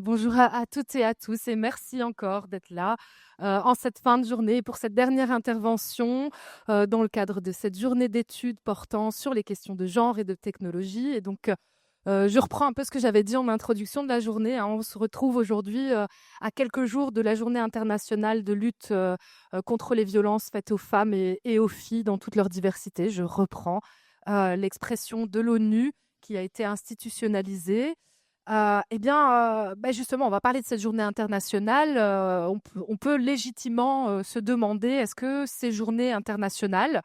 Bonjour à toutes et à tous et merci encore d'être là en cette fin de journée pour cette dernière intervention dans le cadre de cette journée d'études portant sur les questions de genre et de technologie. Et donc, je reprends un peu ce que j'avais dit en introduction de la journée, hein. On se retrouve aujourd'hui à quelques jours de la journée internationale de lutte contre les violences faites aux femmes et aux filles dans toute leur diversité. Je reprends l'expression de l'ONU qui a été institutionnalisée. Justement, on va parler de cette journée internationale. On peut légitimement se demander, est-ce que ces journées internationales,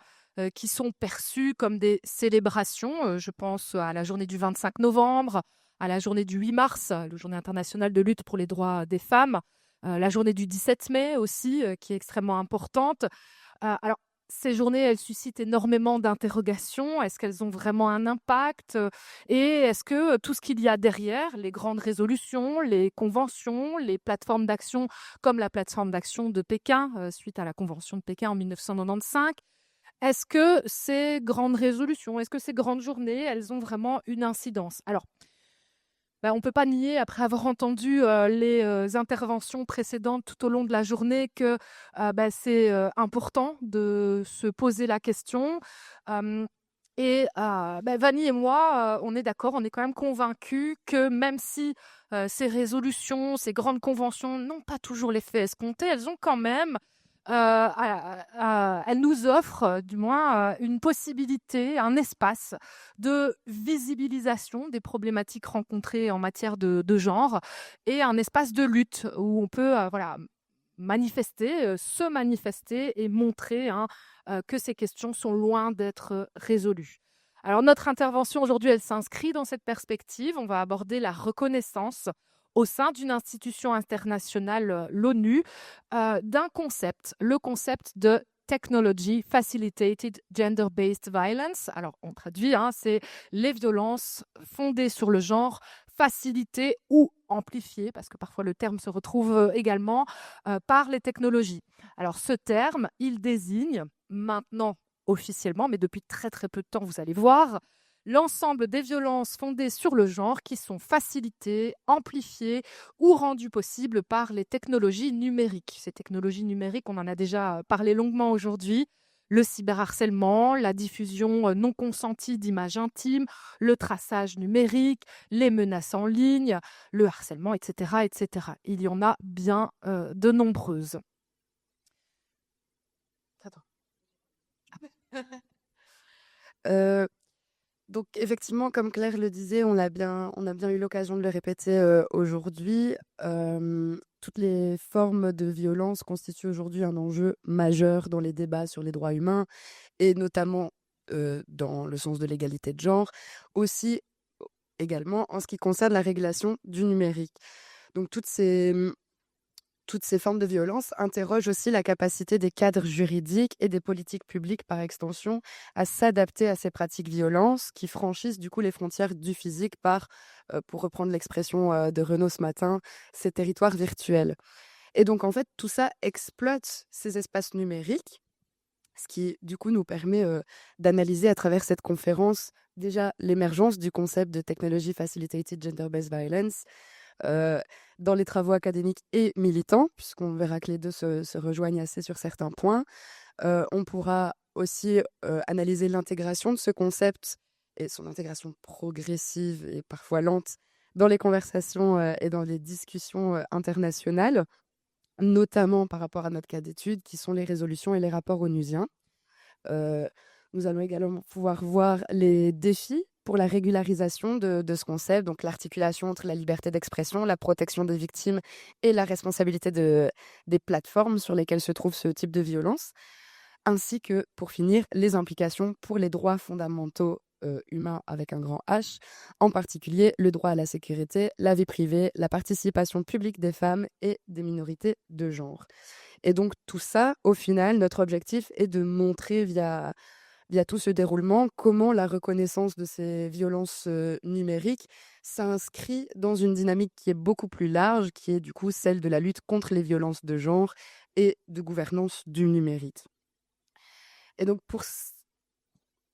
qui sont perçues comme des célébrations, je pense à la journée du 25 novembre, à la journée du 8 mars, la journée internationale de lutte pour les droits des femmes, la journée du 17 mai aussi, qui est extrêmement importante. Alors, ces journées, elles suscitent énormément d'interrogations. Est-ce qu'elles ont vraiment un impact? Et est-ce que tout ce qu'il y a derrière, les grandes résolutions, les conventions, les plateformes d'action, comme la plateforme d'action de Pékin, suite à la convention de Pékin en 1995, est-ce que ces grandes résolutions, est-ce que ces grandes journées, elles ont vraiment une incidence? Alors, on ne peut pas nier, après avoir entendu les interventions précédentes tout au long de la journée, que c'est important de se poser la question. Euh, Vanny et moi, on est d'accord, on est quand même convaincus que même si ces résolutions, ces grandes conventions n'ont pas toujours l'effet escompté, elles ont quand même elle nous offre, du moins, une possibilité, un espace de visibilisation des problématiques rencontrées en matière de genre et un espace de lutte où on peut, manifester, se manifester et montrer, hein, que ces questions sont loin d'être résolues. Alors notre intervention aujourd'hui, elle s'inscrit dans cette perspective. On va aborder la reconnaissance au sein d'une institution internationale, l'ONU, d'un concept, le concept de Technology Facilitated Gender-Based Violence. Alors, on traduit, hein, c'est les violences fondées sur le genre, facilitées ou amplifiées, parce que parfois le terme se retrouve également, par les technologies. Alors, ce terme, il désigne maintenant officiellement, mais depuis très très peu de temps, vous allez voir, l'ensemble des violences fondées sur le genre qui sont facilitées, amplifiées ou rendues possibles par les technologies numériques. Ces technologies numériques, on en a déjà parlé longuement aujourd'hui. Le cyberharcèlement, la diffusion non consentie d'images intimes, le traçage numérique, les menaces en ligne, le harcèlement, etc. etc. Il y en a bien de nombreuses. Attends. Euh, donc effectivement, comme Claire le disait, on a bien eu l'occasion de le répéter aujourd'hui. Toutes les formes de violence constituent aujourd'hui un enjeu majeur dans les débats sur les droits humains et notamment dans le sens de l'égalité de genre, aussi également en ce qui concerne la régulation du numérique. Donc toutes ces formes de violence interrogent aussi la capacité des cadres juridiques et des politiques publiques par extension à s'adapter à ces pratiques violences qui franchissent du coup les frontières du physique par, pour reprendre l'expression de Renaud ce matin, ces territoires virtuels. Et donc en fait tout ça exploite ces espaces numériques, ce qui du coup nous permet d'analyser à travers cette conférence déjà l'émergence du concept de Technology Facilitated Gender-Based Violence, euh, dans les travaux académiques et militants, puisqu'on verra que les deux se rejoignent assez sur certains points. On pourra aussi analyser l'intégration de ce concept et son intégration progressive et parfois lente dans les conversations et dans les discussions internationales, notamment par rapport à notre cas d'étude, qui sont les résolutions et les rapports onusiens. Euh, Nous allons également pouvoir voir les défis pour la régularisation de ce concept, donc l'articulation entre la liberté d'expression, la protection des victimes et la responsabilité des plateformes sur lesquelles se trouve ce type de violence, ainsi que, pour finir, les implications pour les droits fondamentaux humains avec un grand H, en particulier le droit à la sécurité, la vie privée, la participation publique des femmes et des minorités de genre. Et donc tout ça, au final, notre objectif est de montrer via tout ce déroulement comment la reconnaissance de ces violences numériques s'inscrit dans une dynamique qui est beaucoup plus large, qui est du coup celle de la lutte contre les violences de genre et de gouvernance du numérique. Et donc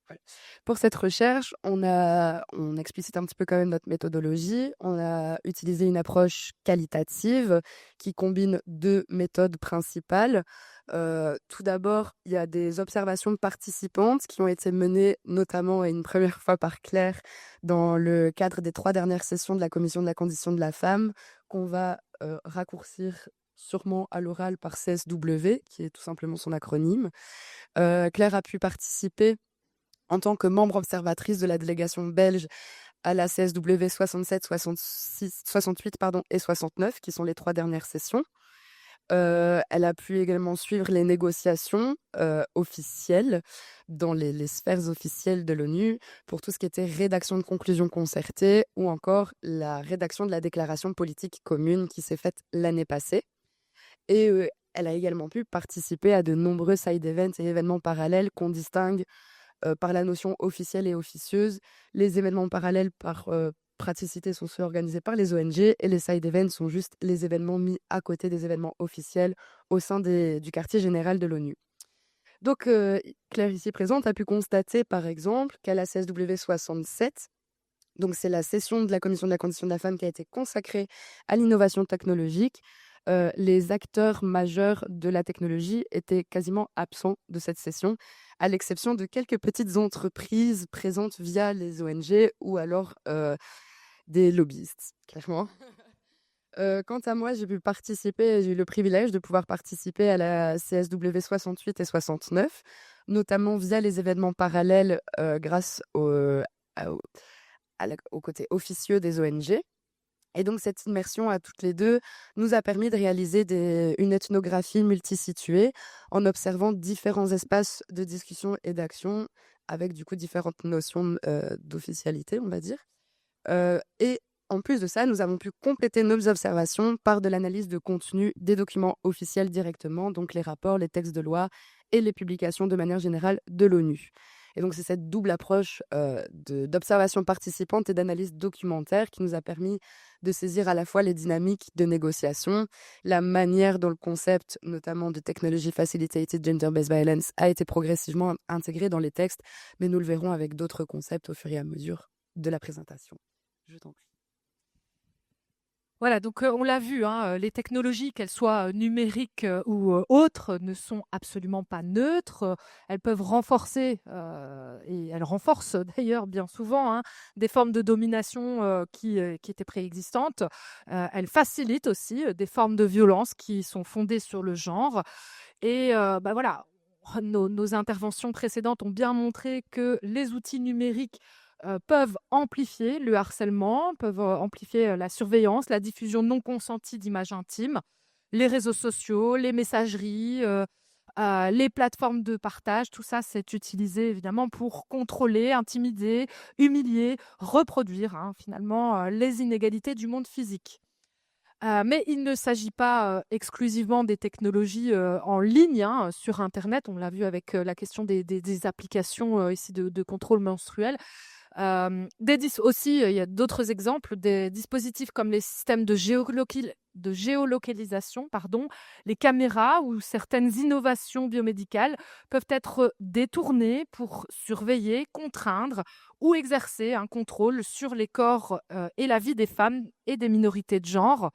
Ouais. Pour cette recherche, on explicite un petit peu quand même notre méthodologie. On a utilisé une approche qualitative qui combine 2 méthodes principales. Tout d'abord, il y a des observations participantes qui ont été menées notamment et une première fois par Claire dans le cadre des 3 dernières sessions de la commission de la condition de la femme qu'on va, raccourcir sûrement à l'oral par CSW, qui est tout simplement son acronyme. Claire a pu participer en tant que membre observatrice de la délégation belge à la CSW 67, 66, 68 pardon, et 69, qui sont les 3 dernières sessions. Elle a pu également suivre les négociations officielles dans les sphères officielles de l'ONU pour tout ce qui était rédaction de conclusions concertées ou encore la rédaction de la déclaration politique commune qui s'est faite l'année passée. Et elle a également pu participer à de nombreux side events et événements parallèles qu'on distingue par la notion officielle et officieuse. Les événements parallèles par praticité sont ceux organisés par les ONG et les side events sont juste les événements mis à côté des événements officiels au sein du quartier général de l'ONU. Donc, Claire ici présente a pu constater par exemple qu'à la CSW 67, donc c'est la session de la Commission de la condition de la femme qui a été consacrée à l'innovation technologique, les acteurs majeurs de la technologie étaient quasiment absents de cette session, à l'exception de quelques petites entreprises présentes via les ONG ou alors des lobbyistes, clairement. Quant à moi, j'ai eu le privilège de pouvoir participer à la CSW 68 et 69, notamment via les événements parallèles grâce au côté officieux des ONG. Et donc, cette immersion à toutes les deux nous a permis de réaliser une ethnographie multisituée en observant différents espaces de discussion et d'action avec du coup différentes notions d'officialité, on va dire. Et en plus de ça, nous avons pu compléter nos observations par de l'analyse de contenu des documents officiels directement, donc les rapports, les textes de loi et les publications de manière générale de l'ONU. Et donc, c'est cette double approche d'observation participante et d'analyse documentaire qui nous a permis de saisir à la fois les dynamiques de négociation, la manière dont le concept, notamment de Technology Facilitated Gender-Based Violence, a été progressivement intégré dans les textes, mais nous le verrons avec d'autres concepts au fur et à mesure de la présentation. Je t'en prie. Voilà, donc on l'a vu, hein, les technologies, qu'elles soient numériques ou autres, ne sont absolument pas neutres. Elles peuvent renforcer, et elles renforcent d'ailleurs bien souvent, hein, des formes de domination qui étaient préexistantes. Elles facilitent aussi des formes de violence qui sont fondées sur le genre. Et bah voilà, nos interventions précédentes ont bien montré que les outils numériques peuvent amplifier le harcèlement, peuvent amplifier la surveillance, la diffusion non consentie d'images intimes, les réseaux sociaux, les messageries, les plateformes de partage. Tout ça, c'est utilisé évidemment pour contrôler, intimider, humilier, reproduire, hein, finalement les inégalités du monde physique. Mais il ne s'agit pas exclusivement des technologies en ligne, hein, sur Internet. On l'a vu avec la question des applications ici de contrôle menstruel. Aussi, il y a d'autres exemples, des dispositifs comme les systèmes de géolocalisation, pardon, les caméras ou certaines innovations biomédicales peuvent être détournées pour surveiller, contraindre ou exercer un contrôle sur les corps et la vie des femmes et des minorités de genre.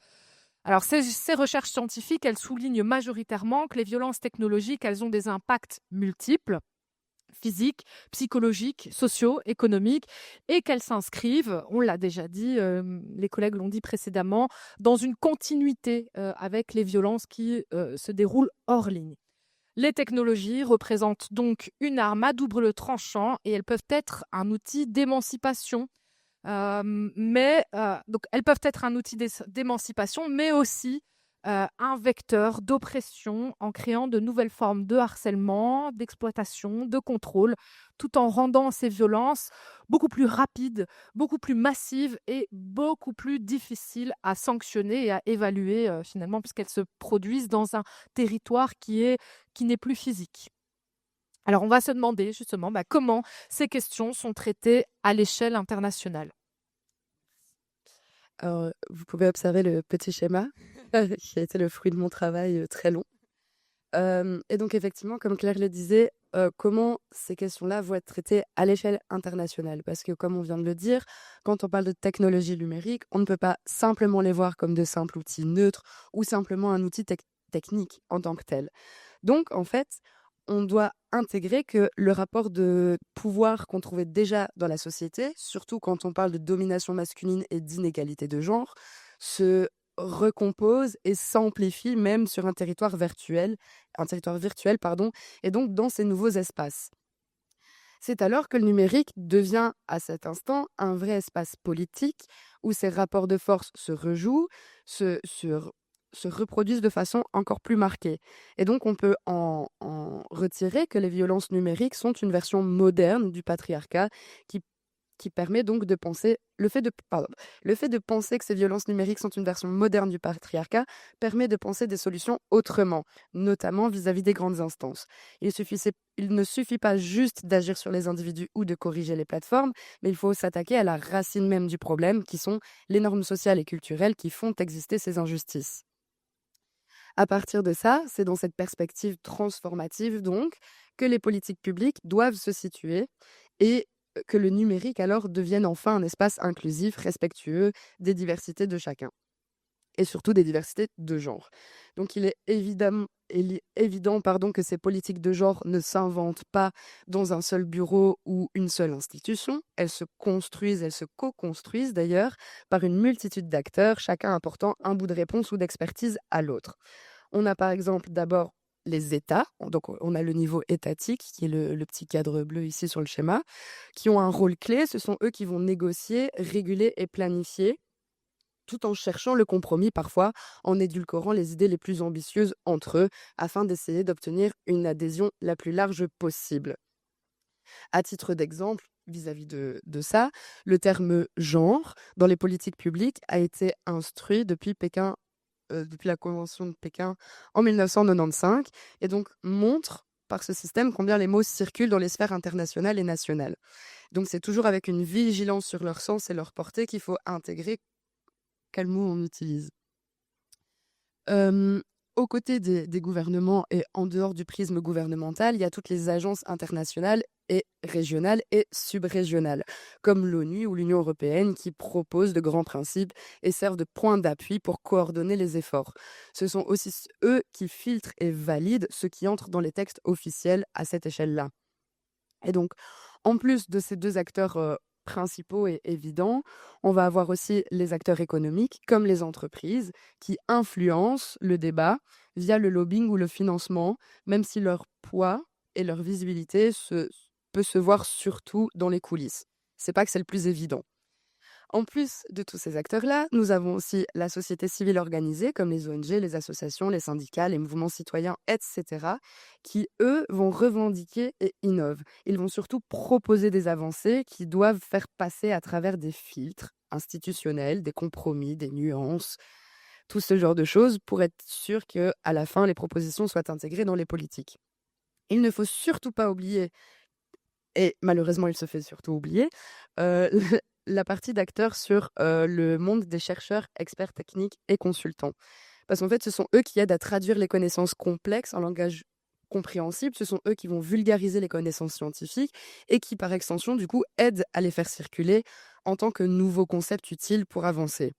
Alors, ces recherches scientifiques, elles soulignent majoritairement que les violences technologiques, elles ont des impacts multiples, physiques, psychologiques, sociaux, économiques, et qu'elles s'inscrivent, on l'a déjà dit, les collègues l'ont dit précédemment, dans une continuité avec les violences qui se déroulent hors ligne. Les technologies représentent donc une arme à double tranchant et elles peuvent être un outil d'émancipation. Donc elles peuvent être un outil d'émancipation, mais aussi un vecteur d'oppression en créant de nouvelles formes de harcèlement, d'exploitation, de contrôle, tout en rendant ces violences beaucoup plus rapides, beaucoup plus massives et beaucoup plus difficiles à sanctionner et à évaluer finalement, puisqu'elles se produisent dans un territoire qui n'est plus physique. Alors on va se demander justement comment ces questions sont traitées à l'échelle internationale. Alors, vous pouvez observer le petit schéma qui a été le fruit de mon travail très long. Et donc effectivement, comme Claire le disait, comment ces questions-là vont être traitées à l'échelle internationale. Parce que comme on vient de le dire, quand on parle de technologie numérique, on ne peut pas simplement les voir comme de simples outils neutres ou simplement un outil technique en tant que tel. Donc, en fait, on doit intégrer que le rapport de pouvoir qu'on trouvait déjà dans la société, surtout quand on parle de domination masculine et d'inégalité de genre, se recompose et s'amplifie même sur un territoire virtuel, pardon, et donc dans ces nouveaux espaces. C'est alors que le numérique devient à cet instant un vrai espace politique où ces rapports de force se rejouent, se reproduisent de façon encore plus marquée. Et donc on peut en retirer que les violences numériques sont une version moderne du patriarcat qui qui permet donc de penser le fait de penser que ces violences numériques sont une version moderne du patriarcat permet de penser des solutions autrement, notamment vis-à-vis des grandes instances. Il ne suffit pas juste d'agir sur les individus ou de corriger les plateformes, mais il faut s'attaquer à la racine même du problème, qui sont les normes sociales et culturelles qui font exister ces injustices. À partir de ça, c'est dans cette perspective transformative donc que les politiques publiques doivent se situer et que le numérique alors devienne enfin un espace inclusif, respectueux des diversités de chacun et surtout des diversités de genre. Donc il est évident que ces politiques de genre ne s'inventent pas dans un seul bureau ou une seule institution. Elles se construisent, elles se co-construisent d'ailleurs par une multitude d'acteurs, chacun apportant un bout de réponse ou d'expertise à l'autre. On a par exemple d'abord les États, donc on a le niveau étatique, qui est le petit cadre bleu ici sur le schéma, qui ont un rôle clé. Ce sont eux qui vont négocier, réguler et planifier, tout en cherchant le compromis parfois, en édulcorant les idées les plus ambitieuses entre eux, afin d'essayer d'obtenir une adhésion la plus large possible. À titre d'exemple, vis-à-vis de ça, le terme genre dans les politiques publiques a été instruit depuis la Convention de Pékin en 1995 et donc montre par ce système combien les mots circulent dans les sphères internationales et nationales. Donc c'est toujours avec une vigilance sur leur sens et leur portée qu'il faut intégrer quels mots on utilise. Hem, Aux côtés des gouvernements et en dehors du prisme gouvernemental, il y a toutes les agences internationales et régionales et subrégionales, comme l'ONU ou l'Union européenne, qui proposent de grands principes et servent de point d'appui pour coordonner les efforts. Ce sont aussi eux qui filtrent et valident ce qui entre dans les textes officiels à cette échelle-là. Et donc, en plus de ces 2 acteurs, principaux et évidents, on va avoir aussi les acteurs économiques, comme les entreprises, qui influencent le débat via le lobbying ou le financement, même si leur poids et leur visibilité peut se voir surtout dans les coulisses. C'est pas que c'est le plus évident. En plus de tous ces acteurs-là, nous avons aussi la société civile organisée, comme les ONG, les associations, les syndicats, les mouvements citoyens, etc., qui, eux, vont revendiquer et innovent. Ils vont surtout proposer des avancées qui doivent faire passer à travers des filtres institutionnels, des compromis, des nuances, tout ce genre de choses pour être sûr qu'à la fin, les propositions soient intégrées dans les politiques. Il ne faut surtout pas oublier, et malheureusement il se fait surtout oublier, euh, la partie d'acteurs sur le monde des chercheurs, experts techniques et consultants. Parce qu'en fait, ce sont eux qui aident à traduire les connaissances complexes en langage compréhensible, ce sont eux qui vont vulgariser les connaissances scientifiques et qui, par extension, du coup, aident à les faire circuler en tant que nouveaux concepts utiles pour avancer.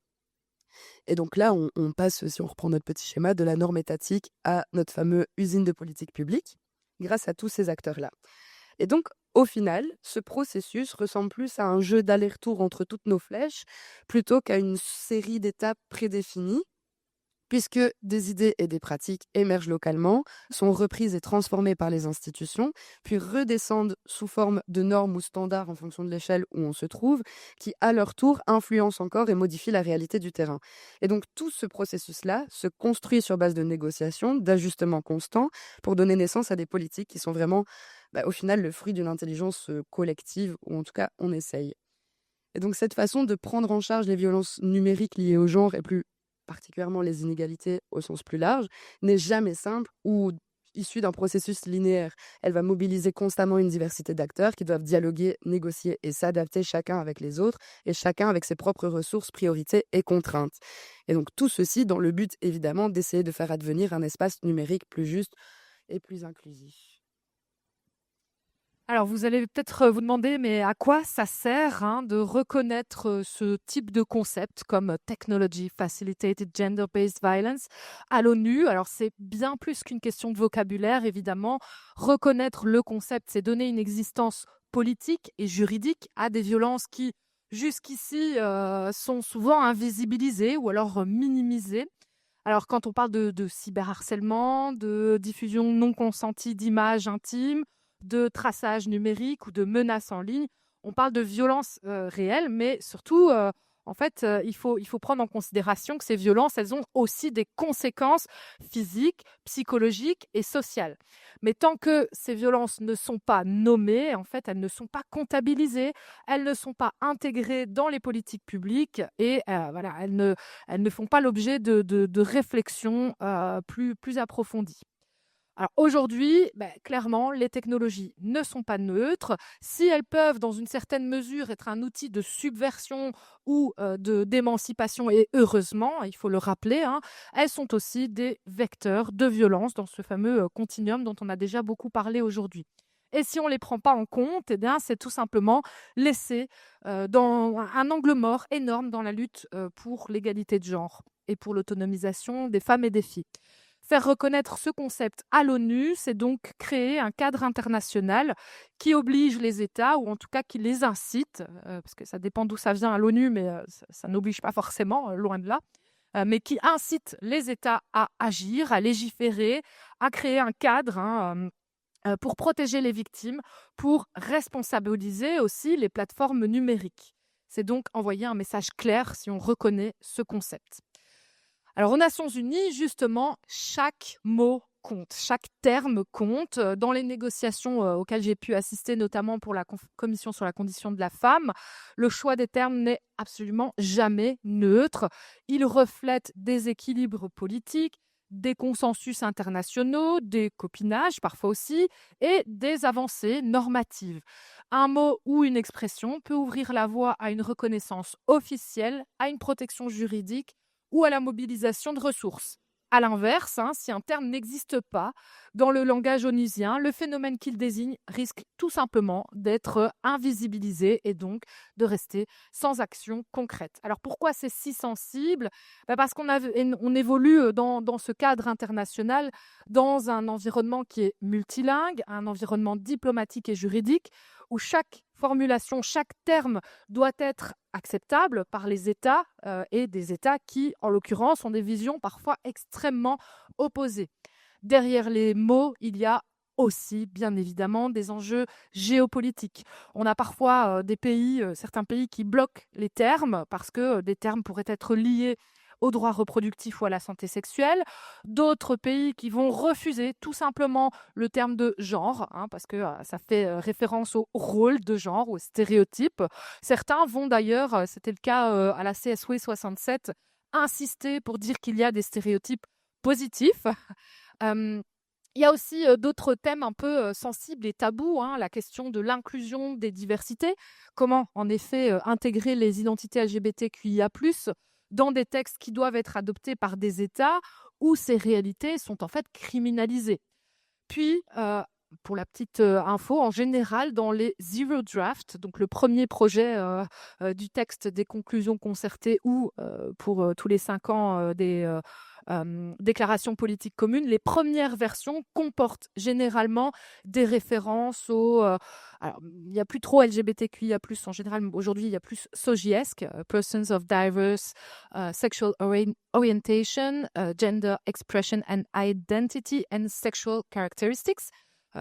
Et donc là, on passe, si on reprend notre petit schéma, de la norme étatique à notre fameux usine de politique publique, grâce à tous ces acteurs-là. Et donc, au final, ce processus ressemble plus à un jeu d'aller-retour entre toutes nos flèches, plutôt qu'à une série d'étapes prédéfinies, puisque des idées et des pratiques émergent localement, sont reprises et transformées par les institutions, puis redescendent sous forme de normes ou standards en fonction de l'échelle où on se trouve, qui à leur tour influencent encore et modifient la réalité du terrain. Et donc tout ce processus-là se construit sur base de négociations, d'ajustements constants, pour donner naissance à des politiques qui sont vraiment, au final, le fruit d'une intelligence collective, ou en tout cas on essaye. Et donc cette façon de prendre en charge les violences numériques liées au genre et plus particulièrement les inégalités au sens plus large, n'est jamais simple ou issue d'un processus linéaire. Elle va mobiliser constamment une diversité d'acteurs qui doivent dialoguer, négocier et s'adapter chacun avec les autres et chacun avec ses propres ressources, priorités et contraintes. Et donc tout ceci dans le but évidemment d'essayer de faire advenir un espace numérique plus juste et plus inclusif. Alors, vous allez peut-être vous demander, mais à quoi ça sert de reconnaître ce type de concept comme Technology Facilitated Gender-Based Violence à l'ONU? Alors, c'est bien plus qu'une question de vocabulaire, évidemment. Reconnaître le concept, c'est donner une existence politique et juridique à des violences qui, jusqu'ici, sont souvent invisibilisées ou alors minimisées. Alors, quand on parle de cyberharcèlement, de diffusion non consentie d'images intimes, de traçage numérique ou de menaces en ligne, on parle de violences réelles, mais surtout, en fait, il faut prendre en considération que ces violences, elles ont aussi des conséquences physiques, psychologiques et sociales. Mais tant que ces violences ne sont pas nommées, en fait, elles ne sont pas comptabilisées, elles ne sont pas intégrées dans les politiques publiques et voilà, elles ne font pas l'objet de réflexions plus approfondies. Alors aujourd'hui, clairement, les technologies ne sont pas neutres. Si elles peuvent, dans une certaine mesure, être un outil de subversion ou d'émancipation, et heureusement, il faut le rappeler, elles sont aussi des vecteurs de violence dans ce fameux continuum dont on a déjà beaucoup parlé aujourd'hui. Et si on ne les prend pas en compte, eh bien, c'est tout simplement laisser dans un angle mort énorme dans la lutte pour l'égalité de genre et pour l'autonomisation des femmes et des filles. Faire reconnaître ce concept à l'ONU, c'est donc créer un cadre international qui oblige les États, ou en tout cas qui les incite, parce que ça dépend d'où ça vient à l'ONU, mais ça n'oblige pas forcément, loin de là, mais qui incite les États à agir, à légiférer, à créer un cadre pour protéger les victimes, pour responsabiliser aussi les plateformes numériques. C'est donc envoyer un message clair si on reconnaît ce concept. Alors, aux Nations Unies, justement, chaque mot compte, chaque terme compte. Dans les négociations auxquelles j'ai pu assister, notamment pour la Commission sur la condition de la femme, le choix des termes n'est absolument jamais neutre. Il reflète des équilibres politiques, des consensus internationaux, des copinages parfois aussi, et des avancées normatives. Un mot ou une expression peut ouvrir la voie à une reconnaissance officielle, à une protection juridique ou à la mobilisation de ressources. À l'inverse, si un terme n'existe pas dans le langage onusien, le phénomène qu'il désigne risque tout simplement d'être invisibilisé et donc de rester sans action concrète. Alors pourquoi c'est si sensible? Parce on évolue dans ce cadre international, dans un environnement qui est multilingue, un environnement diplomatique et juridique, où chaque formulation, chaque terme doit être acceptable par les États et des États qui, en l'occurrence, ont des visions parfois extrêmement opposées. Derrière les mots, il y a aussi, bien évidemment, des enjeux géopolitiques. On a parfois certains pays qui bloquent les termes parce que des termes pourraient être liés aux droits reproductifs ou à la santé sexuelle, d'autres pays qui vont refuser tout simplement le terme de genre, parce que ça fait référence au rôle de genre, aux stéréotypes. Certains vont d'ailleurs, c'était le cas à la CSW 67, insister pour dire qu'il y a des stéréotypes positifs. Il y a aussi d'autres thèmes un peu sensibles et tabous, la question de l'inclusion des diversités. Comment, en effet, intégrer les identités LGBTQIA+, dans des textes qui doivent être adoptés par des États où ces réalités sont en fait criminalisées. Puis, pour la petite info, en général, dans les Zero Draft, donc le premier projet du texte des conclusions concertées ou pour tous les 5 ans des déclarations politiques communes, les premières versions comportent généralement des références aux... alors, il n'y a plus trop LGBTQIA+, en général, aujourd'hui, il y a plus SOGIESC, Persons of Diverse Sexual Orientation, Gender Expression and Identity and Sexual Characteristics.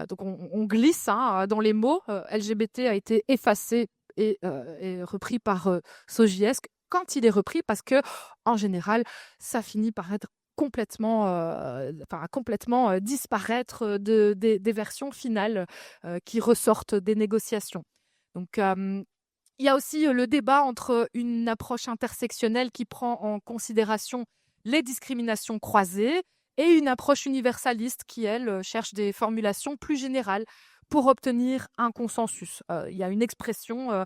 Donc on glisse dans les mots. LGBT a été effacé et repris par SOGIESC quand il est repris parce que en général ça finit par être complètement disparaître des versions finales qui ressortent des négociations. Donc il y a aussi le débat entre une approche intersectionnelle qui prend en considération les discriminations croisées et une approche universaliste qui, elle, cherche des formulations plus générales pour obtenir un consensus. Il y a une expression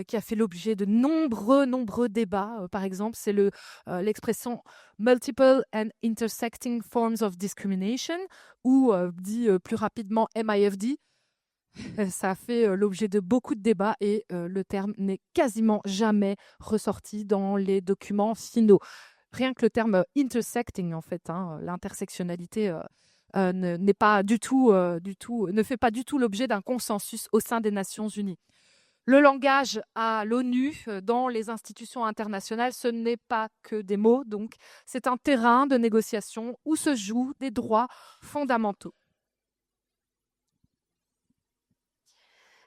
qui a fait l'objet de nombreux débats. Par exemple, c'est l'expression « multiple and intersecting forms of discrimination » ou dit plus rapidement MIFD. Ça a fait l'objet de beaucoup de débats et le terme n'est quasiment jamais ressorti dans les documents finaux. Rien que le terme intersecting, en fait, hein, l'intersectionnalité n'est pas ne fait pas du tout l'objet d'un consensus au sein des Nations Unies. Le langage à l'ONU, dans les institutions internationales, ce n'est pas que des mots, donc c'est un terrain de négociation où se jouent des droits fondamentaux.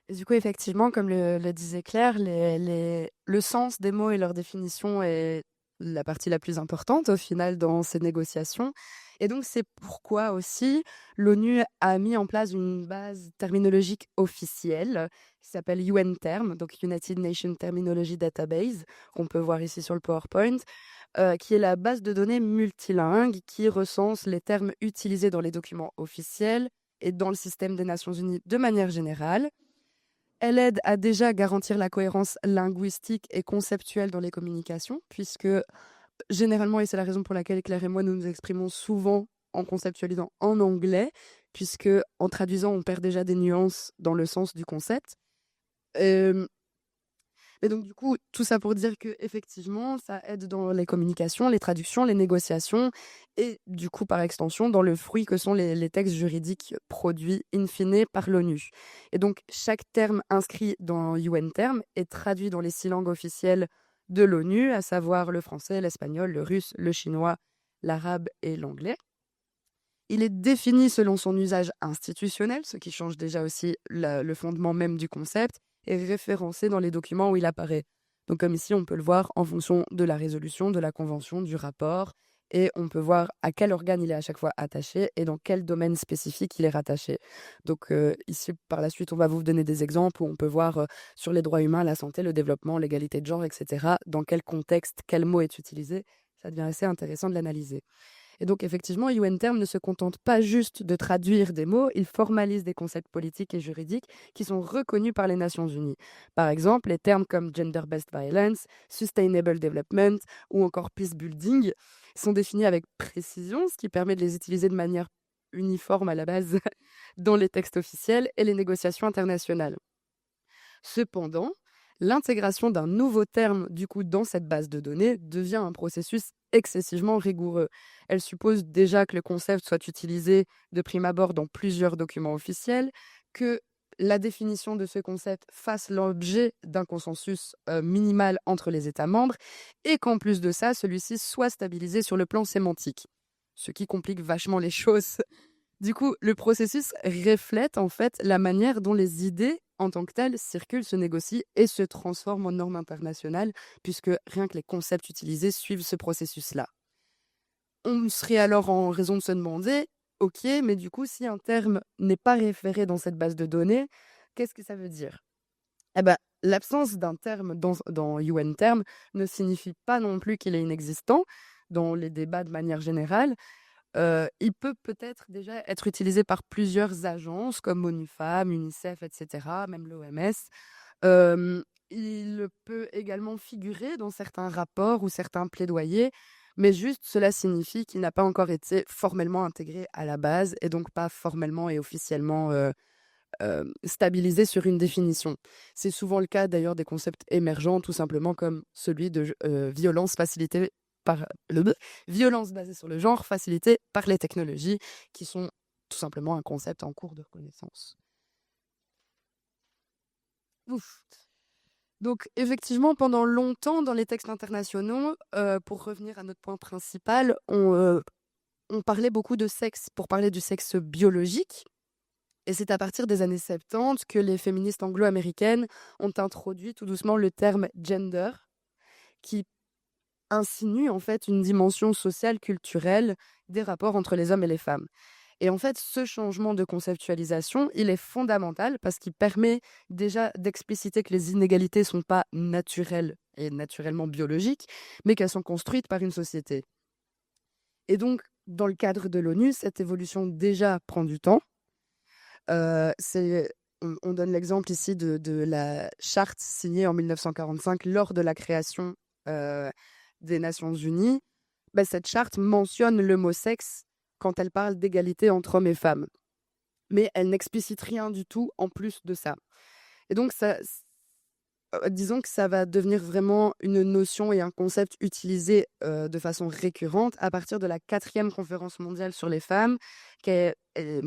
Et du coup, effectivement, comme le disait Claire, le sens des mots et leur définition est la partie la plus importante au final dans ces négociations. Et donc, c'est pourquoi aussi l'ONU a mis en place une base terminologique officielle qui s'appelle UN Term, donc United Nations Terminology Database, qu'on peut voir ici sur le PowerPoint, qui est la base de données multilingue qui recense les termes utilisés dans les documents officiels et dans le système des Nations Unies de manière générale. Elle aide à déjà garantir la cohérence linguistique et conceptuelle dans les communications, puisque généralement, et c'est la raison pour laquelle Claire et moi nous exprimons souvent en conceptualisant en anglais, puisque en traduisant, on perd déjà des nuances dans le sens du concept. Euh, et donc, du coup, tout ça pour dire que effectivement, ça aide dans les communications, les traductions, les négociations, et du coup, par extension, dans le fruit que sont les textes juridiques produits in fine par l'ONU. Et donc, chaque terme inscrit dans UN Term est traduit dans les 6 langues officielles de l'ONU, à savoir le français, l'espagnol, le russe, le chinois, l'arabe et l'anglais. Il est défini selon son usage institutionnel, ce qui change déjà aussi le fondement même du concept, et référencé dans les documents où il apparaît. Donc comme ici, on peut le voir en fonction de la résolution, de la convention, du rapport, et on peut voir à quel organe il est à chaque fois attaché et dans quel domaine spécifique il est rattaché. Donc ici, par la suite, on va vous donner des exemples où on peut voir sur les droits humains, la santé, le développement, l'égalité de genre, etc., dans quel contexte, quel mot est utilisé. Ça devient assez intéressant de l'analyser. Et donc, effectivement, UN Term ne se contente pas juste de traduire des mots, il formalise des concepts politiques et juridiques qui sont reconnus par les Nations Unies. Par exemple, les termes comme gender-based violence, sustainable development ou encore peace building sont définis avec précision, ce qui permet de les utiliser de manière uniforme à la base dans les textes officiels et les négociations internationales. Cependant, l'intégration d'un nouveau terme du coup dans cette base de données devient un processus excessivement rigoureux. Elle suppose déjà que le concept soit utilisé de prime abord dans plusieurs documents officiels, que la définition de ce concept fasse l'objet d'un consensus minimal entre les États membres et qu'en plus de ça, celui-ci soit stabilisé sur le plan sémantique, ce qui complique vachement les choses. Du coup, le processus reflète en fait la manière dont les idées en tant que telles circulent, se négocient et se transforment en normes internationales, puisque rien que les concepts utilisés suivent ce processus-là. On serait alors en raison de se demander, ok, mais du coup, si un terme n'est pas référé dans cette base de données, qu'est-ce que ça veut dire? Eh ben, l'absence d'un terme dans UN Term ne signifie pas non plus qu'il est inexistant dans les débats de manière générale. Il peut peut-être déjà être utilisé par plusieurs agences comme ONU Femmes, UNICEF, etc., même l'OMS. Il peut également figurer dans certains rapports ou certains plaidoyers, mais juste cela signifie qu'il n'a pas encore été formellement intégré à la base et donc pas formellement et officiellement stabilisé sur une définition. C'est souvent le cas d'ailleurs des concepts émergents, tout simplement comme celui de violence facilitée par violence basée sur le genre facilitée par les technologies, qui sont tout simplement un concept en cours de reconnaissance. Ouf. Donc effectivement, pendant longtemps dans les textes internationaux, pour revenir à notre point principal, on parlait beaucoup de sexe pour parler du sexe biologique. Et c'est à partir des années 70 que les féministes anglo-américaines ont introduit tout doucement le terme gender, qui insinue en fait une dimension sociale, culturelle des rapports entre les hommes et les femmes. Et en fait, ce changement de conceptualisation, il est fondamental parce qu'il permet déjà d'expliciter que les inégalités ne sont pas naturelles et naturellement biologiques, mais qu'elles sont construites par une société. Et donc, dans le cadre de l'ONU, cette évolution déjà prend du temps. On donne l'exemple ici de la charte signée en 1945 lors de la création des Nations Unies. Cette charte mentionne le mot sexe quand elle parle d'égalité entre hommes et femmes. mais elle n'explicite rien du tout en plus de ça. Et donc, disons que ça va devenir vraiment une notion et un concept utilisé de façon récurrente à partir de la 4e conférence mondiale sur les femmes, qui, est- est-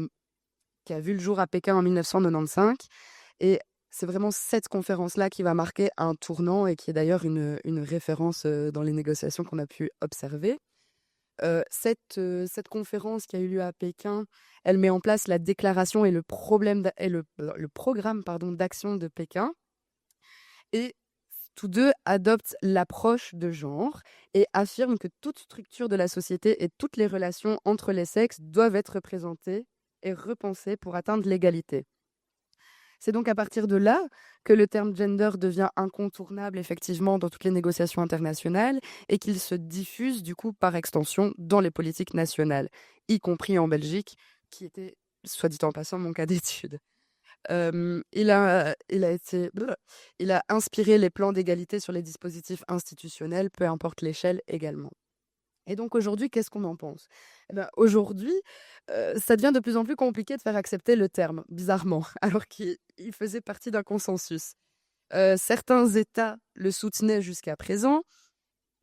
qui a vu le jour à Pékin en 1995. Et c'est vraiment cette conférence-là qui va marquer un tournant et qui est d'ailleurs une référence dans les négociations qu'on a pu observer. Cette conférence qui a eu lieu à Pékin, elle met en place la déclaration et le programme pardon, d'action de Pékin. Et tous deux adoptent l'approche de genre et affirment que toute structure de la société et toutes les relations entre les sexes doivent être représentées et repensées pour atteindre l'égalité. C'est donc à partir de là que le terme gender devient incontournable effectivement dans toutes les négociations internationales et qu'il se diffuse du coup par extension dans les politiques nationales, y compris en Belgique, qui était, soit dit en passant, mon cas d'étude. Il a inspiré les plans d'égalité sur les dispositifs institutionnels, peu importe l'échelle également. Et donc aujourd'hui, qu'est-ce qu'on en pense? Eh ben, aujourd'hui, ça devient de plus en plus compliqué de faire accepter le terme, bizarrement, alors qu'il faisait partie d'un consensus. Certains États le soutenaient jusqu'à présent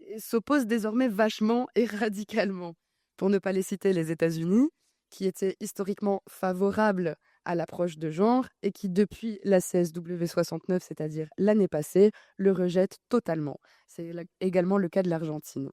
et s'opposent désormais vachement et radicalement. Pour ne pas les citer, les États-Unis, qui étaient historiquement favorables à l'approche de genre et qui, depuis la CSW 69, c'est-à-dire l'année passée, le rejettent totalement. C'est également le cas de l'Argentine.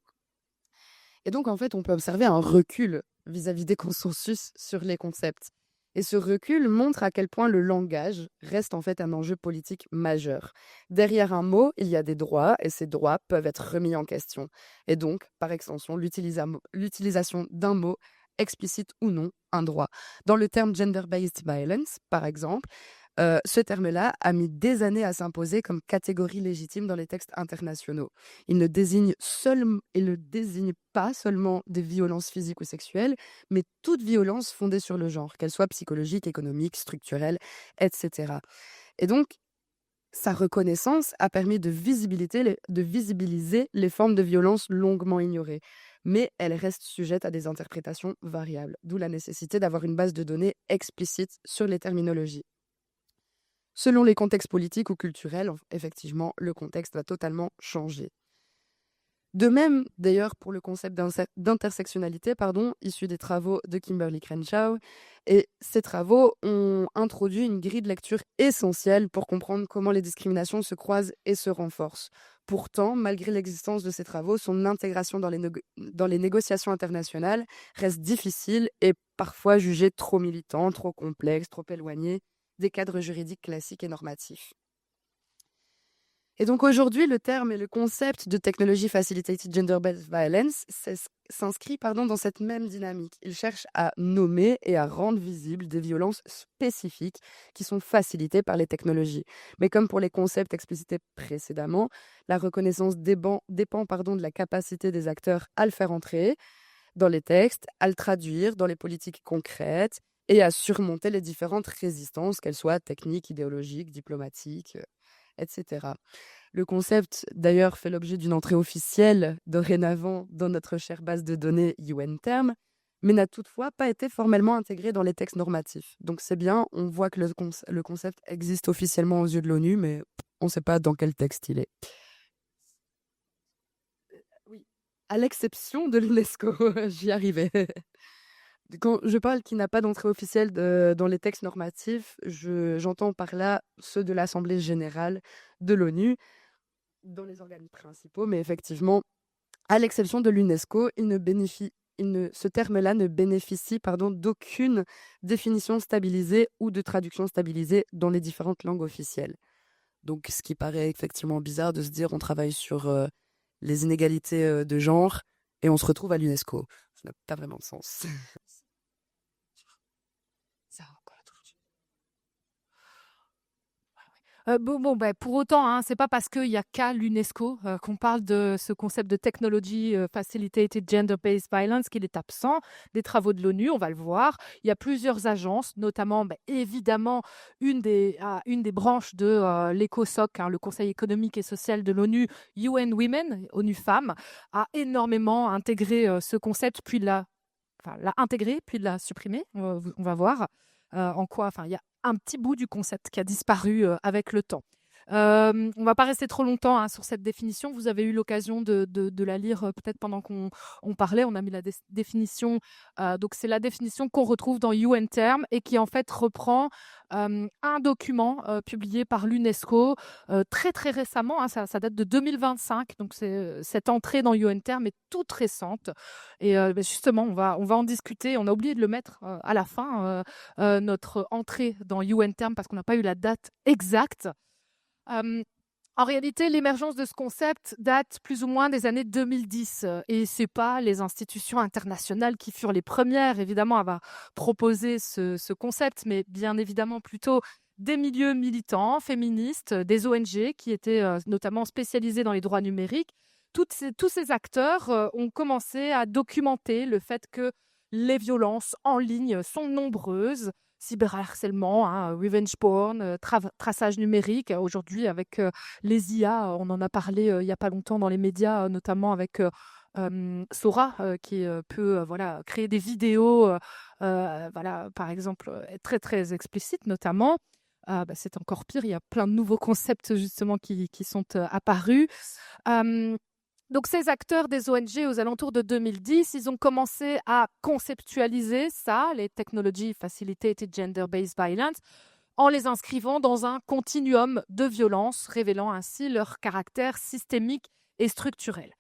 Et donc, en fait, on peut observer un recul vis-à-vis des consensus sur les concepts. Et ce recul montre à quel point le langage reste en fait un enjeu politique majeur. Derrière un mot, il y a des droits et ces droits peuvent être remis en question. Et donc, par extension, l'utilisation d'un mot explicite ou non un droit. Dans le terme gender-based violence, par exemple, ce terme-là a mis des années à s'imposer comme catégorie légitime dans les textes internationaux. Il ne désigne pas seulement des violences physiques ou sexuelles, mais toute violence fondée sur le genre, qu'elle soit psychologique, économique, structurelle, etc. Et donc, sa reconnaissance a permis de visibiliser les formes de violence longuement ignorées. Mais elle reste sujette à des interprétations variables, d'où la nécessité d'avoir une base de données explicite sur les terminologies. Selon les contextes politiques ou culturels, effectivement, le contexte va totalement changer. De même, d'ailleurs, pour le concept d'intersectionnalité, issu des travaux de Kimberly Crenshaw, et ces travaux ont introduit une grille de lecture essentielle pour comprendre comment les discriminations se croisent et se renforcent. Pourtant, malgré l'existence de ces travaux, son intégration dans les négociations internationales reste difficile et parfois jugée trop militante, trop complexe, trop éloignée des cadres juridiques classiques et normatifs. Et donc aujourd'hui, le terme et le concept de Technology Facilitated Gender-Based Violence s'inscrit dans cette même dynamique. Il cherche à nommer et à rendre visibles des violences spécifiques qui sont facilitées par les technologies. Mais comme pour les concepts explicités précédemment, la reconnaissance dépend de la capacité des acteurs à le faire entrer dans les textes, à le traduire dans les politiques concrètes et à surmonter les différentes résistances, qu'elles soient techniques, idéologiques, diplomatiques, etc. Le concept, d'ailleurs, fait l'objet d'une entrée officielle dorénavant dans notre chère base de données UN Term, mais n'a toutefois pas été formellement intégré dans les textes normatifs. Donc c'est bien, on voit que le concept existe officiellement aux yeux de l'ONU, mais on ne sait pas dans quel texte il est. Oui, à l'exception de l'UNESCO, j'y arrivais. Quand je parle qui n'a pas d'entrée officielle dans les textes normatifs, j'entends par là ceux de l'Assemblée générale de l'ONU, dans les organes principaux, mais effectivement, à l'exception de l'UNESCO, ce terme-là ne bénéficie d'aucune définition stabilisée ou de traduction stabilisée dans les différentes langues officielles. Donc, ce qui paraît effectivement bizarre de se dire on travaille sur les inégalités de genre et on se retrouve à l'UNESCO. Ça n'a pas vraiment de sens. Pour autant, c'est pas parce qu'il y a qu'à l'UNESCO qu'on parle de ce concept de Technology Facilitated Gender-Based Violence qu'il est absent des travaux de l'ONU, on va le voir. Il y a plusieurs agences, notamment évidemment une des branches de l'ECOSOC, le Conseil économique et social de l'ONU, UN Women, ONU Femmes, a énormément intégré ce concept, puis l'a intégré, puis l'a supprimé, on va voir. en quoi, enfin, il y a un petit bout du concept qui a disparu avec le temps. On va pas rester trop longtemps sur cette définition. Vous avez eu l'occasion de la lire peut-être pendant qu'on parlait. On a mis la définition. Donc, c'est la définition qu'on retrouve dans UN Term et qui en fait reprend un document publié par l'UNESCO très très récemment. Ça date de 2025. Donc, cette entrée dans UN Term est toute récente. Et justement, on va en discuter. On a oublié de le mettre à la fin, notre entrée dans UN Term parce qu'on n'a pas eu la date exacte. En réalité, l'émergence de ce concept date plus ou moins des années 2010 et c'est pas les institutions internationales qui furent les premières, évidemment, à avoir proposé ce concept, mais bien évidemment plutôt des milieux militants, féministes, des ONG qui étaient notamment spécialisés dans les droits numériques. Tous ces acteurs ont commencé à documenter le fait que les violences en ligne sont nombreuses, cyberharcèlement, revenge porn, traçage numérique. Aujourd'hui, avec les IA, on en a parlé il n'y a pas longtemps dans les médias, notamment avec Sora, qui peut créer des vidéos, par exemple, très, très explicites notamment. C'est encore pire, il y a plein de nouveaux concepts justement qui sont apparus. Donc, ces acteurs des ONG aux alentours de 2010, ils ont commencé à conceptualiser ça, les Technology Facilitated Gender-Based Violence, en les inscrivant dans un continuum de violence, révélant ainsi leur caractère systémique et structurel.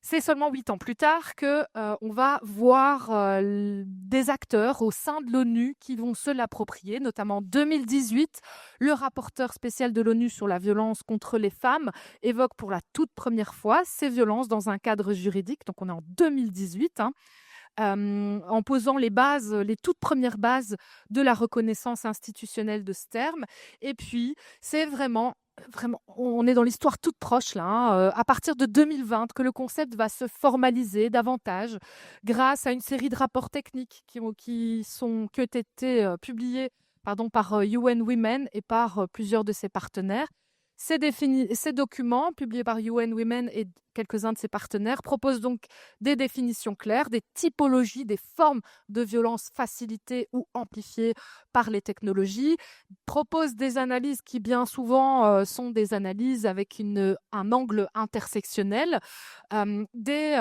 C'est seulement 8 ans plus tard que on va voir des acteurs au sein de l'ONU qui vont se l'approprier, notamment en 2018. Le rapporteur spécial de l'ONU sur la violence contre les femmes évoque pour la toute première fois ces violences dans un cadre juridique. Donc, on est en 2018, en posant les toutes premières bases de la reconnaissance institutionnelle de ce terme. Et puis, c'est vraiment, on est dans l'histoire toute proche là, à partir de 2020, que le concept va se formaliser davantage grâce à une série de rapports techniques qui ont été publiés par UN Women et par plusieurs de ses partenaires. Ces documents, publiés par UN Women et quelques-uns de ses partenaires, proposent donc des définitions claires, des typologies, des formes de violence facilitées ou amplifiées par les technologies, proposent des analyses qui bien souvent sont des analyses avec un angle intersectionnel, des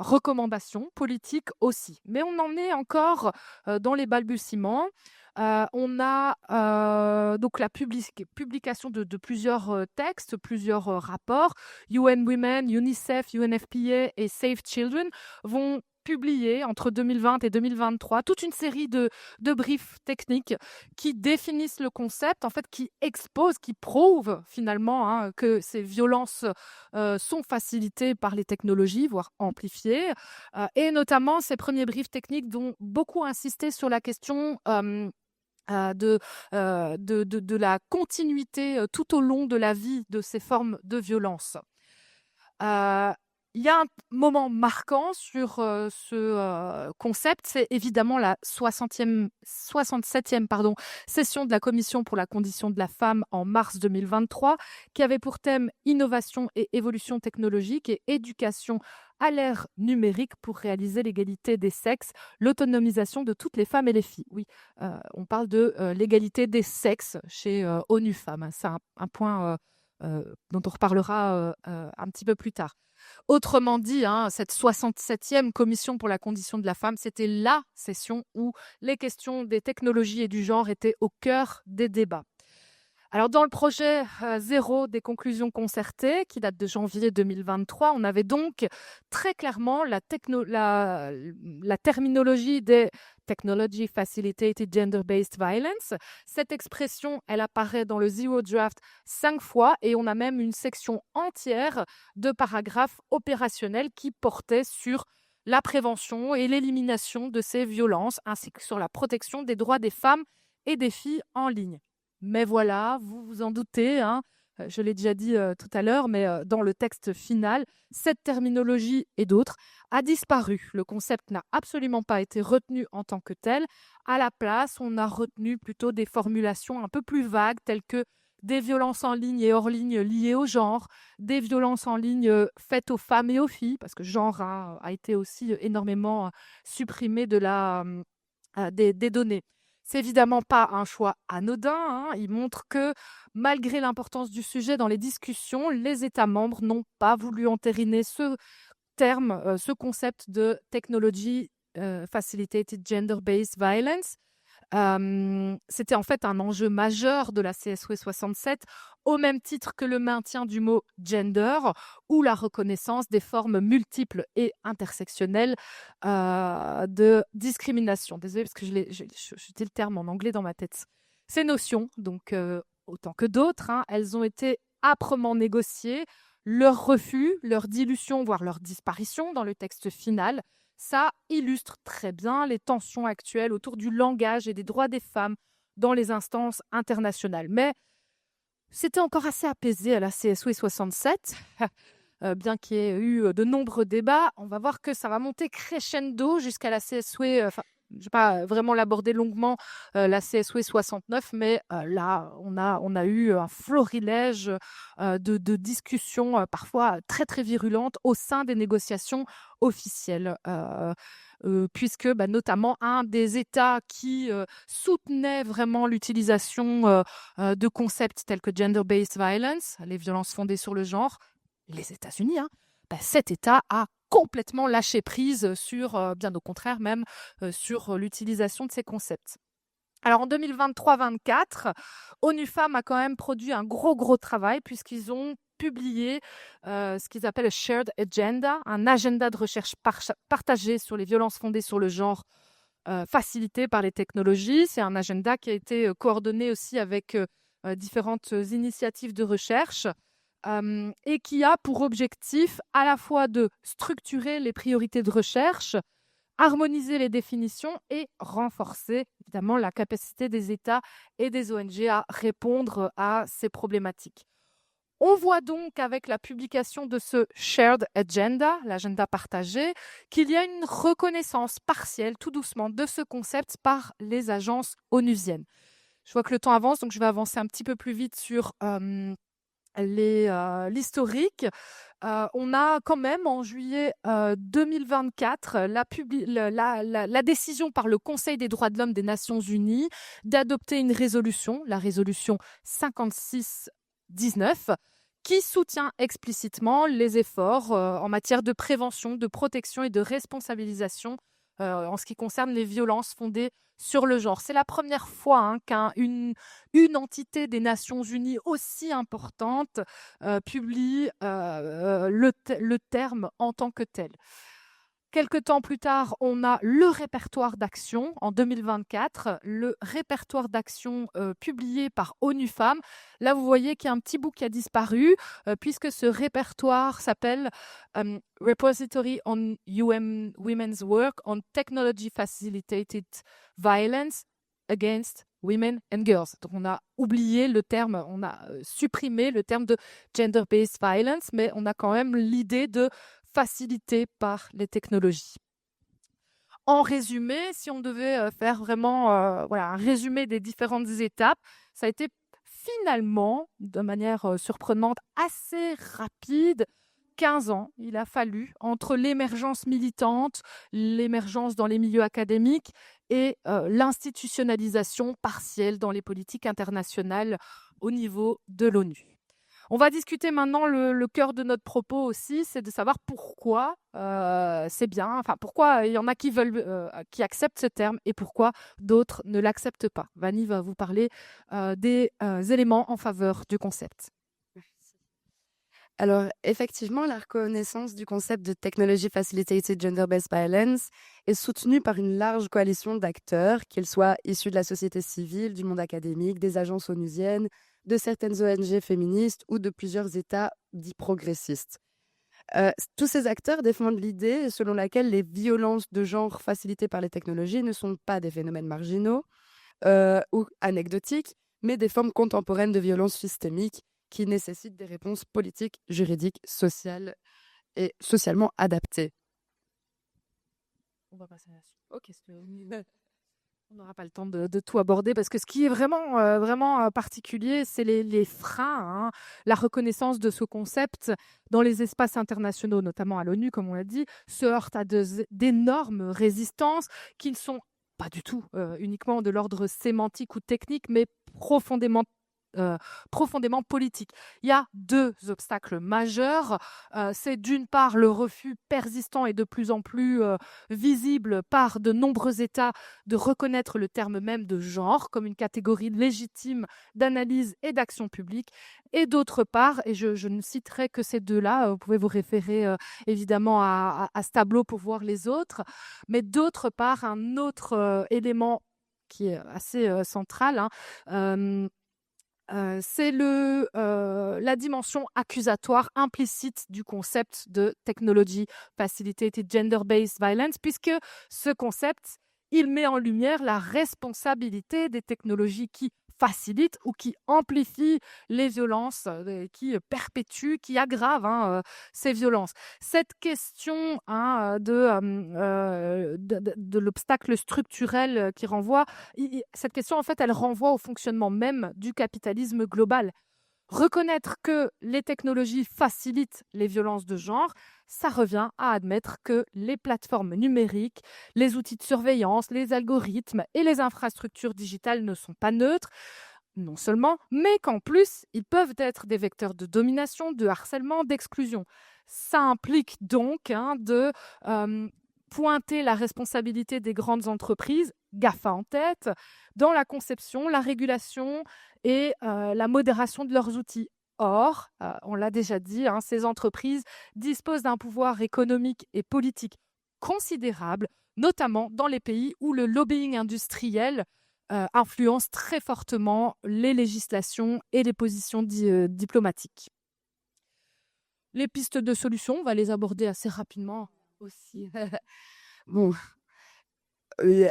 recommandations politiques aussi. Mais on en est encore dans les balbutiements. On a donc la publication de plusieurs textes, plusieurs rapports. UN Women, UNICEF, UNFPA et Save Children vont publier entre 2020 et 2023 toute une série de briefs techniques qui définissent le concept, en fait, qui exposent, qui prouvent finalement que ces violences sont facilitées par les technologies, voire amplifiées. Et notamment, ces premiers briefs techniques dont beaucoup insistaient sur la question de la continuité tout au long de la vie de ces formes de violence. Il y a un moment marquant sur ce concept, c'est évidemment la 67e session de la Commission pour la condition de la femme en mars 2023, qui avait pour thème innovation et évolution technologique et éducation à l'ère numérique pour réaliser l'égalité des sexes, l'autonomisation de toutes les femmes et les filles. Oui, on parle de l'égalité des sexes chez ONU Femmes. C'est un point dont on reparlera un petit peu plus tard. Autrement dit, cette 67e commission pour la condition de la femme, c'était la session où les questions des technologies et du genre étaient au cœur des débats. Alors, dans le projet Zéro des conclusions concertées, qui date de janvier 2023, on avait donc très clairement la terminologie des Technology Facilitated Gender-Based Violence. Cette expression, elle apparaît dans le Zero Draft 5 fois et on a même une section entière de paragraphes opérationnels qui portaient sur la prévention et l'élimination de ces violences, ainsi que sur la protection des droits des femmes et des filles en ligne. Mais voilà, vous vous en doutez, je l'ai déjà dit tout à l'heure, mais dans le texte final, cette terminologie et d'autres a disparu. Le concept n'a absolument pas été retenu en tant que tel. À la place, on a retenu plutôt des formulations un peu plus vagues, telles que des violences en ligne et hors ligne liées au genre, des violences en ligne faites aux femmes et aux filles, parce que genre a été aussi énormément supprimé des données. C'est évidemment pas un choix anodin, hein. Il montre que, malgré l'importance du sujet dans les discussions, les États membres n'ont pas voulu entériner ce terme, ce concept de Technology Facilitated Gender-Based Violence. C'était en fait un enjeu majeur de la CSW 67, au même titre que le maintien du mot gender ou la reconnaissance des formes multiples et intersectionnelles de discrimination. Désolée parce que j'ai le terme en anglais dans ma tête. Ces notions, donc autant que d'autres, hein, elles ont été âprement négociées. Leur refus, leur dilution, voire leur disparition dans le texte final, ça illustre très bien les tensions actuelles autour du langage et des droits des femmes dans les instances internationales. Mais c'était encore assez apaisé à la CSW 67. Bien qu'il y ait eu de nombreux débats, on va voir que ça va monter crescendo jusqu'à la CSW. Je ne vais pas vraiment l'aborder longuement, la CSW 69, mais là, on a eu un florilège de discussions parfois très, très virulentes au sein des négociations officielles. Puisque notamment un des États qui soutenait vraiment l'utilisation de concepts tels que gender-based violence, les violences fondées sur le genre, les États-Unis, hein, cet État a complètement lâché prise sur, bien au contraire même, sur l'utilisation de ces concepts. Alors en 2023-24, ONU Femmes a quand même produit un gros travail puisqu'ils ont publié ce qu'ils appellent Shared Agenda, un agenda de recherche partagé sur les violences fondées sur le genre, facilité par les technologies. C'est un agenda qui a été coordonné aussi avec différentes initiatives de recherche et qui a pour objectif à la fois de structurer les priorités de recherche, harmoniser les définitions et renforcer évidemment la capacité des États et des ONG à répondre à ces problématiques. On voit donc avec la publication de ce Shared Agenda, l'agenda partagé, qu'il y a une reconnaissance partielle, tout doucement, de ce concept par les agences onusiennes. Je vois que le temps avance, donc je vais avancer un petit peu plus vite sur l'historique. On a quand même en juillet 2024 la décision par le Conseil des droits de l'homme des Nations Unies d'adopter une résolution, la résolution 5619, qui soutient explicitement les efforts en matière de prévention, de protection et de responsabilisation en ce qui concerne les violences fondées sur le genre. C'est la première fois qu'une entité des Nations Unies aussi importante publie le terme en tant que tel. Quelque temps plus tard, on a le répertoire d'action en 2024, le répertoire d'action publié par ONU Femmes. Là, vous voyez qu'il y a un petit bout qui a disparu, puisque ce répertoire s'appelle Repository on UN Women's Work on Technology Facilitated Violence Against Women and Girls. Donc, on a oublié le terme, on a supprimé le terme de gender-based violence, mais on a quand même l'idée de facilité par les technologies. En résumé, si on devait faire vraiment un résumé des différentes étapes, ça a été finalement, de manière surprenante, assez rapide. 15 ans, il a fallu, entre l'émergence militante, l'émergence dans les milieux académiques et l'institutionnalisation partielle dans les politiques internationales au niveau de l'ONU. On va discuter maintenant le cœur de notre propos aussi, c'est de savoir pourquoi c'est bien, enfin pourquoi il y en a qui veulent, qui acceptent ce terme et pourquoi d'autres ne l'acceptent pas. Vanni va vous parler des éléments en faveur du concept. Alors, effectivement, la reconnaissance du concept de Technology Facilitated Gender-Based Violence est soutenue par une large coalition d'acteurs, qu'ils soient issus de la société civile, du monde académique, des agences onusiennes, de certaines ONG féministes ou de plusieurs États dits progressistes. Tous ces acteurs défendent l'idée selon laquelle les violences de genre facilitées par les technologies ne sont pas des phénomènes marginaux ou anecdotiques, mais des formes contemporaines de violences systémiques qui nécessitent des réponses politiques, juridiques, sociales et socialement adaptées. On va passer là-dessus. Ok, on n'aura pas le temps de tout aborder parce que ce qui est vraiment particulier, c'est les freins, la reconnaissance de ce concept dans les espaces internationaux, notamment à l'ONU, comme on l'a dit, se heurte à d'énormes résistances qui ne sont pas du tout uniquement de l'ordre sémantique ou technique, mais profondément profondément politique. Il y a 2 obstacles majeurs. C'est d'une part le refus persistant et de plus en plus visible par de nombreux États de reconnaître le terme même de genre comme une catégorie légitime d'analyse et d'action publique. Et d'autre part, et je ne citerai que ces 2-là, vous pouvez vous référer évidemment à ce tableau pour voir les autres, mais d'autre part, un autre élément qui est assez central, hein, c'est la dimension accusatoire implicite du concept de Technology Facilitated Gender-Based Violence, puisque ce concept, il met en lumière la responsabilité des technologies qui facilitent ou qui amplifient les violences, qui perpétuent, qui aggravent ces violences. Cette question de l'obstacle structurel qui renvoie, cette question, en fait, elle renvoie au fonctionnement même du capitalisme global. Reconnaître que les technologies facilitent les violences de genre, ça revient à admettre que les plateformes numériques, les outils de surveillance, les algorithmes et les infrastructures digitales ne sont pas neutres, non seulement, mais qu'en plus, ils peuvent être des vecteurs de domination, de harcèlement, d'exclusion. Ça implique donc de pointer la responsabilité des grandes entreprises, GAFA en tête, dans la conception, la régulation et la modération de leurs outils. Or, on l'a déjà dit, ces entreprises disposent d'un pouvoir économique et politique considérable, notamment dans les pays où le lobbying industriel influence très fortement les législations et les positions diplomatiques. Les pistes de solutions, on va les aborder assez rapidement aussi. Bon,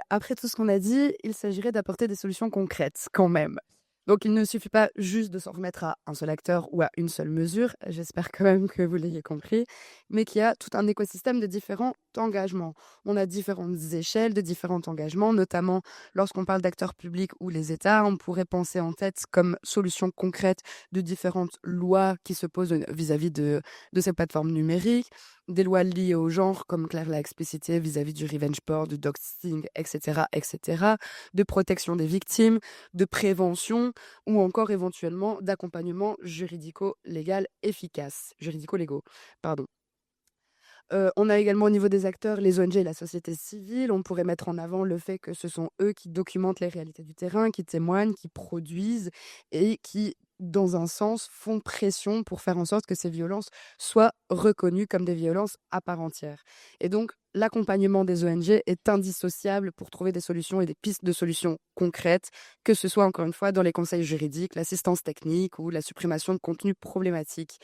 après tout ce qu'on a dit, il s'agirait d'apporter des solutions concrètes quand même. Donc il ne suffit pas juste de s'en remettre à un seul acteur ou à une seule mesure, j'espère quand même que vous l'ayez compris, mais qu'il y a tout un écosystème de différents engagements. On a différentes échelles de différents engagements, notamment lorsqu'on parle d'acteurs publics ou les États, on pourrait penser en tête comme solution concrète de différentes lois qui se posent vis-à-vis de ces plateformes numériques, des lois liées au genre, comme Claire l'a explicité, vis-à-vis du revenge porn, du doxing, etc., de protection des victimes, de prévention, ou encore éventuellement d'accompagnement juridico-légal efficace. Juridico-légaux, pardon. On a également au niveau des acteurs les ONG et la société civile. On pourrait mettre en avant le fait que ce sont eux qui documentent les réalités du terrain, qui témoignent, qui produisent et qui, dans un sens, font pression pour faire en sorte que ces violences soient reconnues comme des violences à part entière. Et donc, l'accompagnement des ONG est indissociable pour trouver des solutions et des pistes de solutions concrètes, que ce soit encore une fois dans les conseils juridiques, l'assistance technique ou la suppression de contenus problématiques.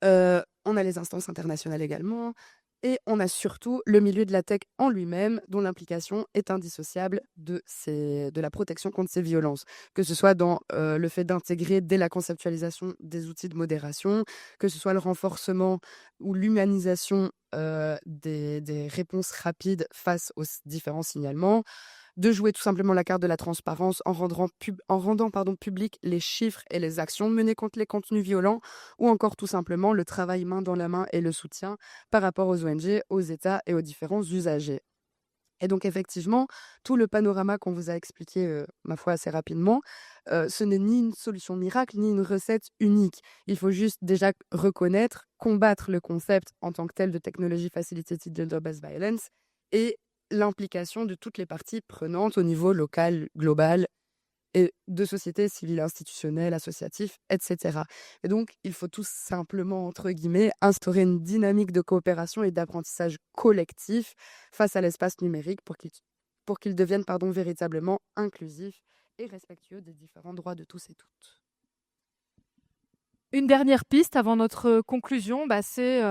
On a les instances internationales également et on a surtout le milieu de la tech en lui-même, dont l'implication est indissociable de la protection contre ces violences. Que ce soit dans le fait d'intégrer dès la conceptualisation des outils de modération, que ce soit le renforcement ou l'humanisation des réponses rapides face aux différents signalements, de jouer tout simplement la carte de la transparence en rendant public les chiffres et les actions menées contre les contenus violents, ou encore tout simplement le travail main dans la main et le soutien par rapport aux ONG, aux États et aux différents usagers. Et donc effectivement, tout le panorama qu'on vous a expliqué, ma foi, assez rapidement, ce n'est ni une solution miracle, ni une recette unique. Il faut juste déjà reconnaître, combattre le concept en tant que tel de technologie facilitated gender-based violence et l'implication de toutes les parties prenantes au niveau local, global, et de société civile, institutionnelle, associative, etc. Et donc, il faut tout simplement, entre guillemets, instaurer une dynamique de coopération et d'apprentissage collectif face à l'espace numérique pour qu'il devienne véritablement inclusif et respectueux des différents droits de tous et toutes. Une dernière piste avant notre conclusion, c'est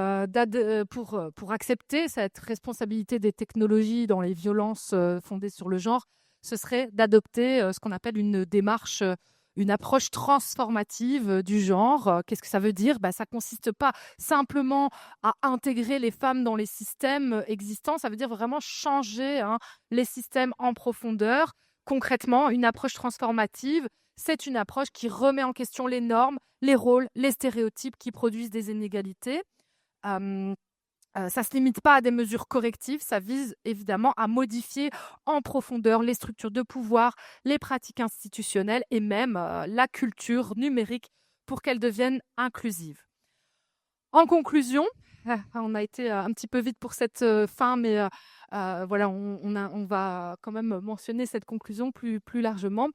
pour accepter cette responsabilité des technologies dans les violences fondées sur le genre, ce serait d'adopter ce qu'on appelle une démarche, une approche transformative du genre. Qu'est-ce que ça veut dire ? Ça consiste pas simplement à intégrer les femmes dans les systèmes existants, ça veut dire vraiment changer les systèmes en profondeur. Concrètement, une approche transformative, c'est une approche qui remet en question les normes, les rôles, les stéréotypes qui produisent des inégalités. Ça ne se limite pas à des mesures correctives, ça vise évidemment à modifier en profondeur les structures de pouvoir, les pratiques institutionnelles et même la culture numérique pour qu'elle devienne inclusive. En conclusion, on a été un petit peu vite pour cette fin, mais voilà, on va quand même mentionner cette conclusion plus largement.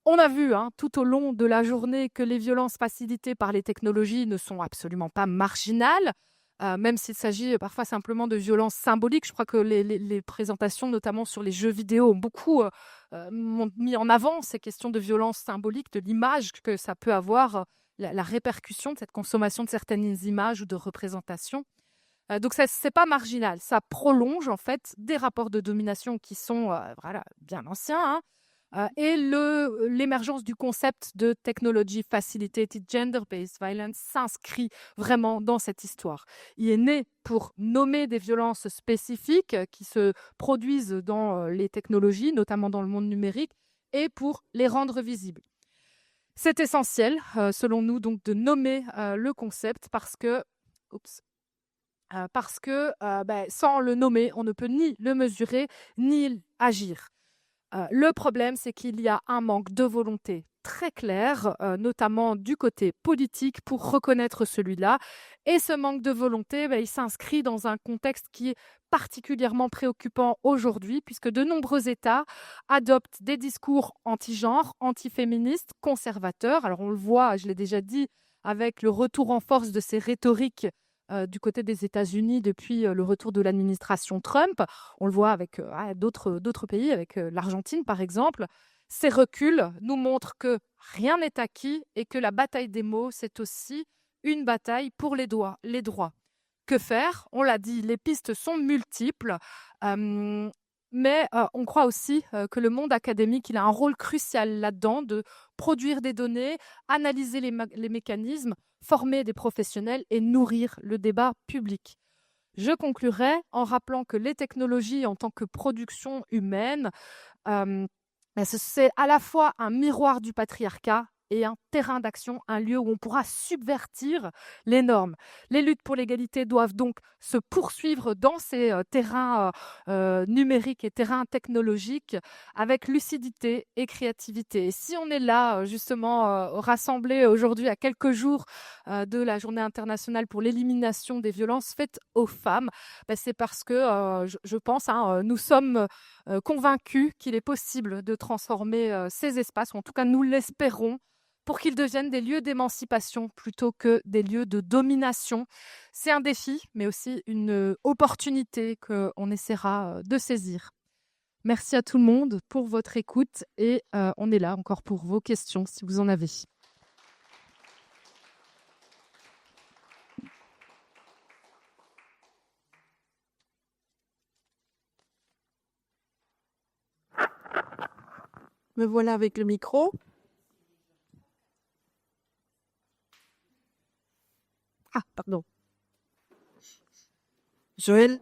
On a vu tout au long de la journée que les violences facilitées par les technologies ne sont absolument pas marginales, même s'il s'agit parfois simplement de violences symboliques. Je crois que les présentations, notamment sur les jeux vidéo, ont beaucoup m'ont mis en avant ces questions de violences symboliques, de l'image que ça peut avoir, la répercussion de cette consommation de certaines images ou de représentations. Donc ça, c'est pas marginal, ça prolonge en fait des rapports de domination qui sont voilà, bien anciens, et l'émergence du concept de Technology Facilitated Gender-Based Violence s'inscrit vraiment dans cette histoire. Il est né pour nommer des violences spécifiques qui se produisent dans les technologies, notamment dans le monde numérique, et pour les rendre visibles. C'est essentiel, selon nous, donc, de nommer le concept parce que sans le nommer, on ne peut ni le mesurer, ni agir. Le problème, c'est qu'il y a un manque de volonté très clair, notamment du côté politique, pour reconnaître celui-là. Et ce manque de volonté, il s'inscrit dans un contexte qui est particulièrement préoccupant aujourd'hui, puisque de nombreux États adoptent des discours anti-genre, anti-féministes, conservateurs. Alors on le voit, je l'ai déjà dit, avec le retour en force de ces rhétoriques du côté des États-Unis depuis le retour de l'administration Trump. On le voit avec d'autres pays, avec l'Argentine par exemple. Ces reculs nous montrent que rien n'est acquis et que la bataille des mots, c'est aussi une bataille pour les droits. Que faire? On l'a dit, les pistes sont multiples. Mais on croit aussi que le monde académique, il a un rôle crucial là-dedans, de produire des données, analyser les mécanismes, former des professionnels et nourrir le débat public. Je conclurai en rappelant que les technologies en tant que production humaine, c'est à la fois un miroir du patriarcat et un terrain d'action, un lieu où on pourra subvertir les normes. Les luttes pour l'égalité doivent donc se poursuivre dans ces terrains numériques et terrains technologiques avec lucidité et créativité. Et si on est là, justement, rassemblés aujourd'hui à quelques jours de la Journée internationale pour l'élimination des violences faites aux femmes, c'est parce que, je pense, nous sommes convaincus qu'il est possible de transformer ces espaces, ou en tout cas nous l'espérons, pour qu'ils deviennent des lieux d'émancipation plutôt que des lieux de domination. C'est un défi, mais aussi une opportunité qu'on essaiera de saisir. Merci à tout le monde pour votre écoute et on est là encore pour vos questions si vous en avez. Me voilà avec le micro. Ah, pardon. Joël?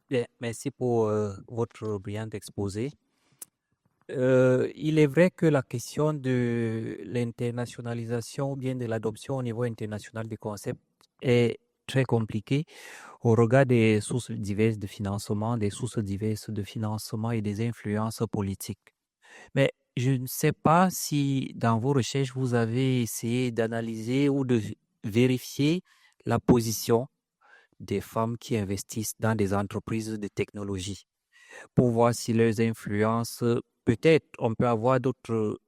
Bien, merci pour votre brillant exposé. Il est vrai que la question de l'internationalisation ou bien de l'adoption au niveau international des concepts est très compliquée au regard des sources diverses de financement, et des influences politiques. Mais je ne sais pas si dans vos recherches, vous avez essayé d'analyser ou de vérifier la position des femmes qui investissent dans des entreprises de technologie pour voir si leurs influences, peut-être on peut avoir d'autres,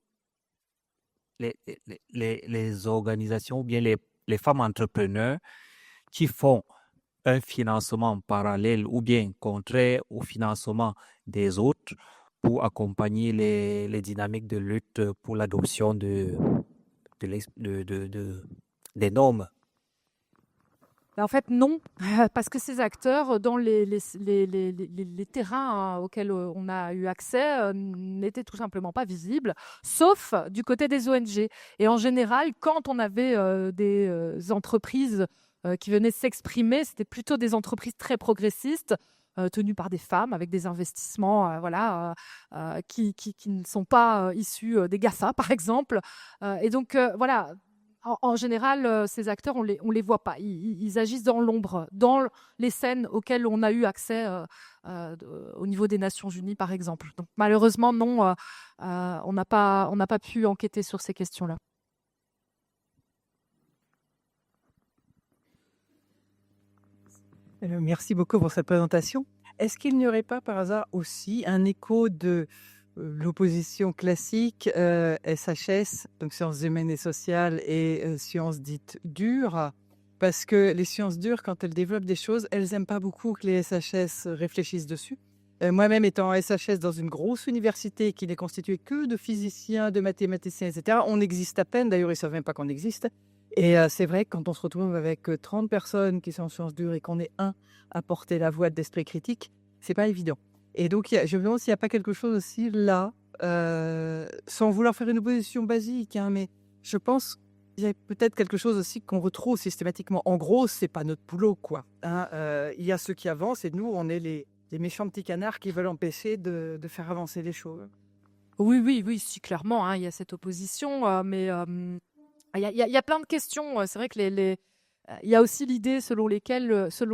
les organisations ou bien les femmes entrepreneurs qui font un financement parallèle ou bien contraire au financement des autres pour accompagner les dynamiques de lutte pour l'adoption des normes. En fait, non, parce que ces acteurs, dans les terrains auxquels on a eu accès, n'étaient tout simplement pas visibles, sauf du côté des ONG. Et en général, quand on avait des entreprises qui venaient s'exprimer, c'était plutôt des entreprises très progressistes, tenus par des femmes avec des investissements qui ne sont pas issus des GAFA, par exemple. Et donc, voilà, en général, ces acteurs, on les voit pas. Ils agissent dans l'ombre, dans les scènes auxquelles on a eu accès au niveau des Nations Unies, par exemple. Donc, malheureusement, non, on n'a pas pu enquêter sur ces questions-là. Merci beaucoup pour cette présentation. Est-ce qu'il n'y aurait pas par hasard aussi un écho de l'opposition classique SHS, donc sciences humaines et sociales, et sciences dites dures? Parce que les sciences dures, quand elles développent des choses, elles n'aiment pas beaucoup que les SHS réfléchissent dessus. Moi-même étant SHS dans une grosse université qui n'est constituée que de physiciens, de mathématiciens, etc., on existe à peine, d'ailleurs ils ne savent même pas qu'on existe. Et c'est vrai que quand on se retrouve avec 30 personnes qui sont en sciences dures et qu'on est un à porter la voix d'esprit critique, c'est pas évident. Et donc, je me demande s'il n'y a pas quelque chose aussi là, sans vouloir faire une opposition basique, hein, mais je pense qu'il y a peut-être quelque chose aussi qu'on retrouve systématiquement. En gros, c'est pas notre boulot, quoi. Hein. Il y a ceux qui avancent et nous, on est les méchants petits canards qui veulent empêcher de faire avancer les choses. Oui, si, clairement, hein, il y a cette opposition, mais il y a plein de questions. C'est vrai que il y a aussi l'idée selon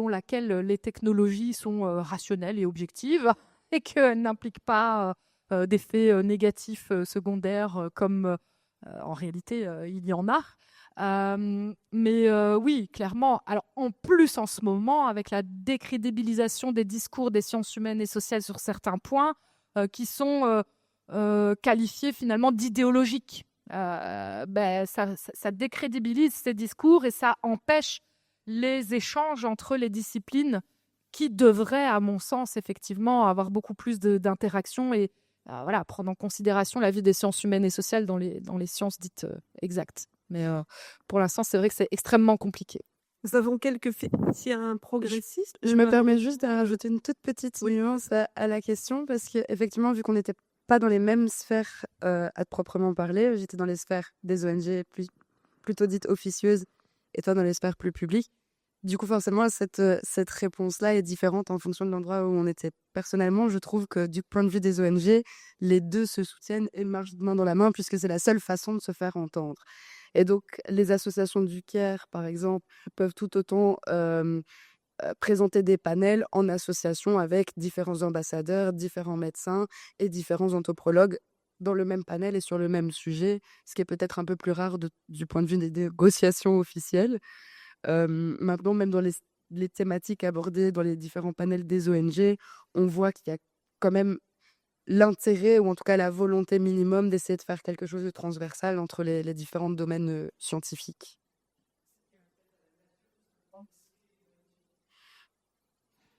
laquelle les technologies sont rationnelles et objectives et qu'elles n'impliquent pas d'effets négatifs secondaires comme en réalité il y en a. Mais oui, clairement. Alors en plus en ce moment, avec la décrédibilisation des discours des sciences humaines et sociales sur certains points qui sont qualifiés finalement d'idéologiques. Ça décrédibilise ces discours et ça empêche les échanges entre les disciplines qui devraient, à mon sens, effectivement, avoir beaucoup plus d'interactions et prendre en considération la vie des sciences humaines et sociales dans les sciences dites exactes. Mais pour l'instant, c'est vrai que c'est extrêmement compliqué. Nous avons quelques physiciens progressistes. Je me permets juste de rajouter une toute petite nuance à la question parce qu'effectivement, vu qu'on n'était pas dans les mêmes sphères à proprement parler, j'étais dans les sphères des ONG plutôt dites officieuses et toi dans les sphères plus publiques. Du coup, forcément, cette réponse-là est différente en fonction de l'endroit où on était. Personnellement, je trouve que du point de vue des ONG, les deux se soutiennent et marchent main dans la main puisque c'est la seule façon de se faire entendre. Et donc, les associations du CARE, par exemple, peuvent tout autant présenter des panels en association avec différents ambassadeurs, différents médecins et différents anthropologues dans le même panel et sur le même sujet, ce qui est peut-être un peu plus rare du point de vue des négociations officielles. Maintenant, même dans les thématiques abordées dans les différents panels des ONG, on voit qu'il y a quand même l'intérêt, ou en tout cas la volonté minimum d'essayer de faire quelque chose de transversal entre les différents domaines scientifiques.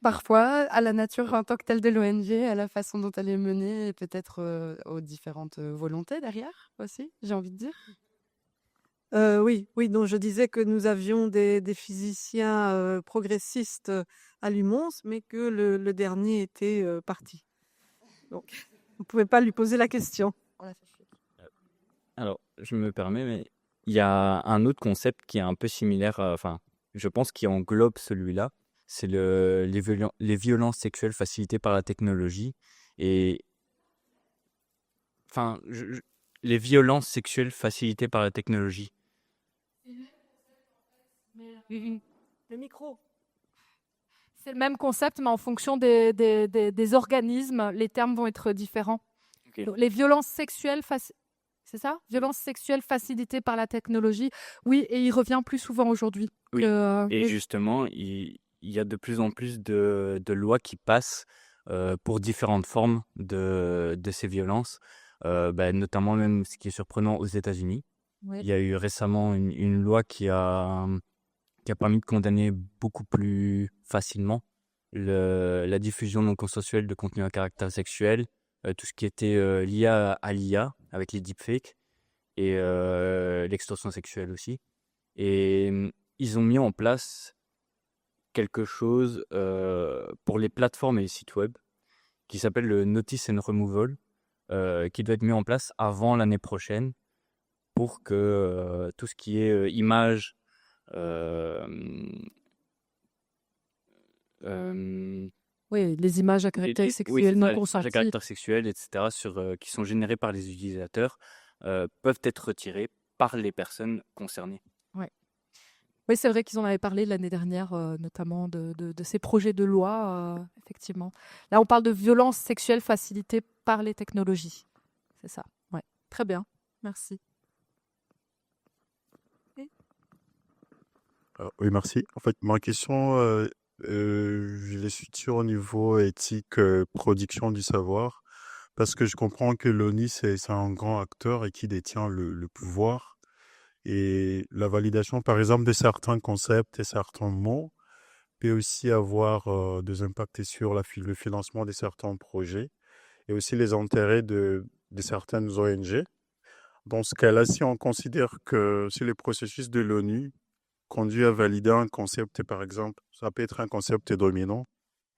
Parfois, à la nature en tant que telle de l'ONG, à la façon dont elle est menée, et peut-être aux différentes volontés derrière aussi, j'ai envie de dire. Oui, donc je disais que nous avions des physiciens progressistes à Lumons, mais que le dernier était parti. Donc, vous ne pouvez pas lui poser la question. Alors, je me permets, mais il y a un autre concept qui est un peu similaire, je pense qui englobe celui-là, c'est les violences sexuelles facilitées par la technologie. Et les violences sexuelles facilitées par la technologie. Le micro. C'est le même concept, mais en fonction des organismes, les termes vont être différents. Okay. Donc, les violences sexuelles, c'est ça? Violences sexuelles facilitées par la technologie. Oui, et il revient plus souvent aujourd'hui. Oui, et justement, il y a de plus en plus de lois qui passent pour différentes formes de ces violences, notamment même ce qui est surprenant aux États-Unis. Oui. Il y a eu récemment une loi qui a permis de condamner beaucoup plus facilement la diffusion non consensuelle de contenu à caractère sexuel, tout ce qui était lié à l'IA avec les deepfakes et l'extorsion sexuelle aussi. Et ils ont mis en place quelque chose pour les plateformes et les sites web qui s'appelle le Notice and Removal, qui doit être mis en place avant l'année prochaine pour que tout ce qui est images Oui, les images à Oui, caractère c'est sexuel non ça, les images à consenti. caractère sexuel, etc., qui sont générés par les utilisateurs, peuvent être retirés par les personnes concernées. Ouais. Oui, c'est vrai qu'ils en avaient parlé l'année dernière, notamment de ces projets de loi, effectivement. Là, on parle de violences sexuelles facilitées par les technologies. C'est ça. Ouais. Très bien. Merci. Et- Oui, merci. En fait, ma question, je l'ai située au niveau éthique, production du savoir, parce que je comprends que l'ONU, c'est un grand acteur et qui détient le pouvoir. Et la validation, par exemple, de certains concepts et certains mots peut aussi avoir des impacts sur le financement de certains projets et aussi les intérêts de certaines ONG. Dans ce cas-là, si on considère que si le processus de l'ONU conduit à valider un concept, par exemple, ça peut être un concept dominant,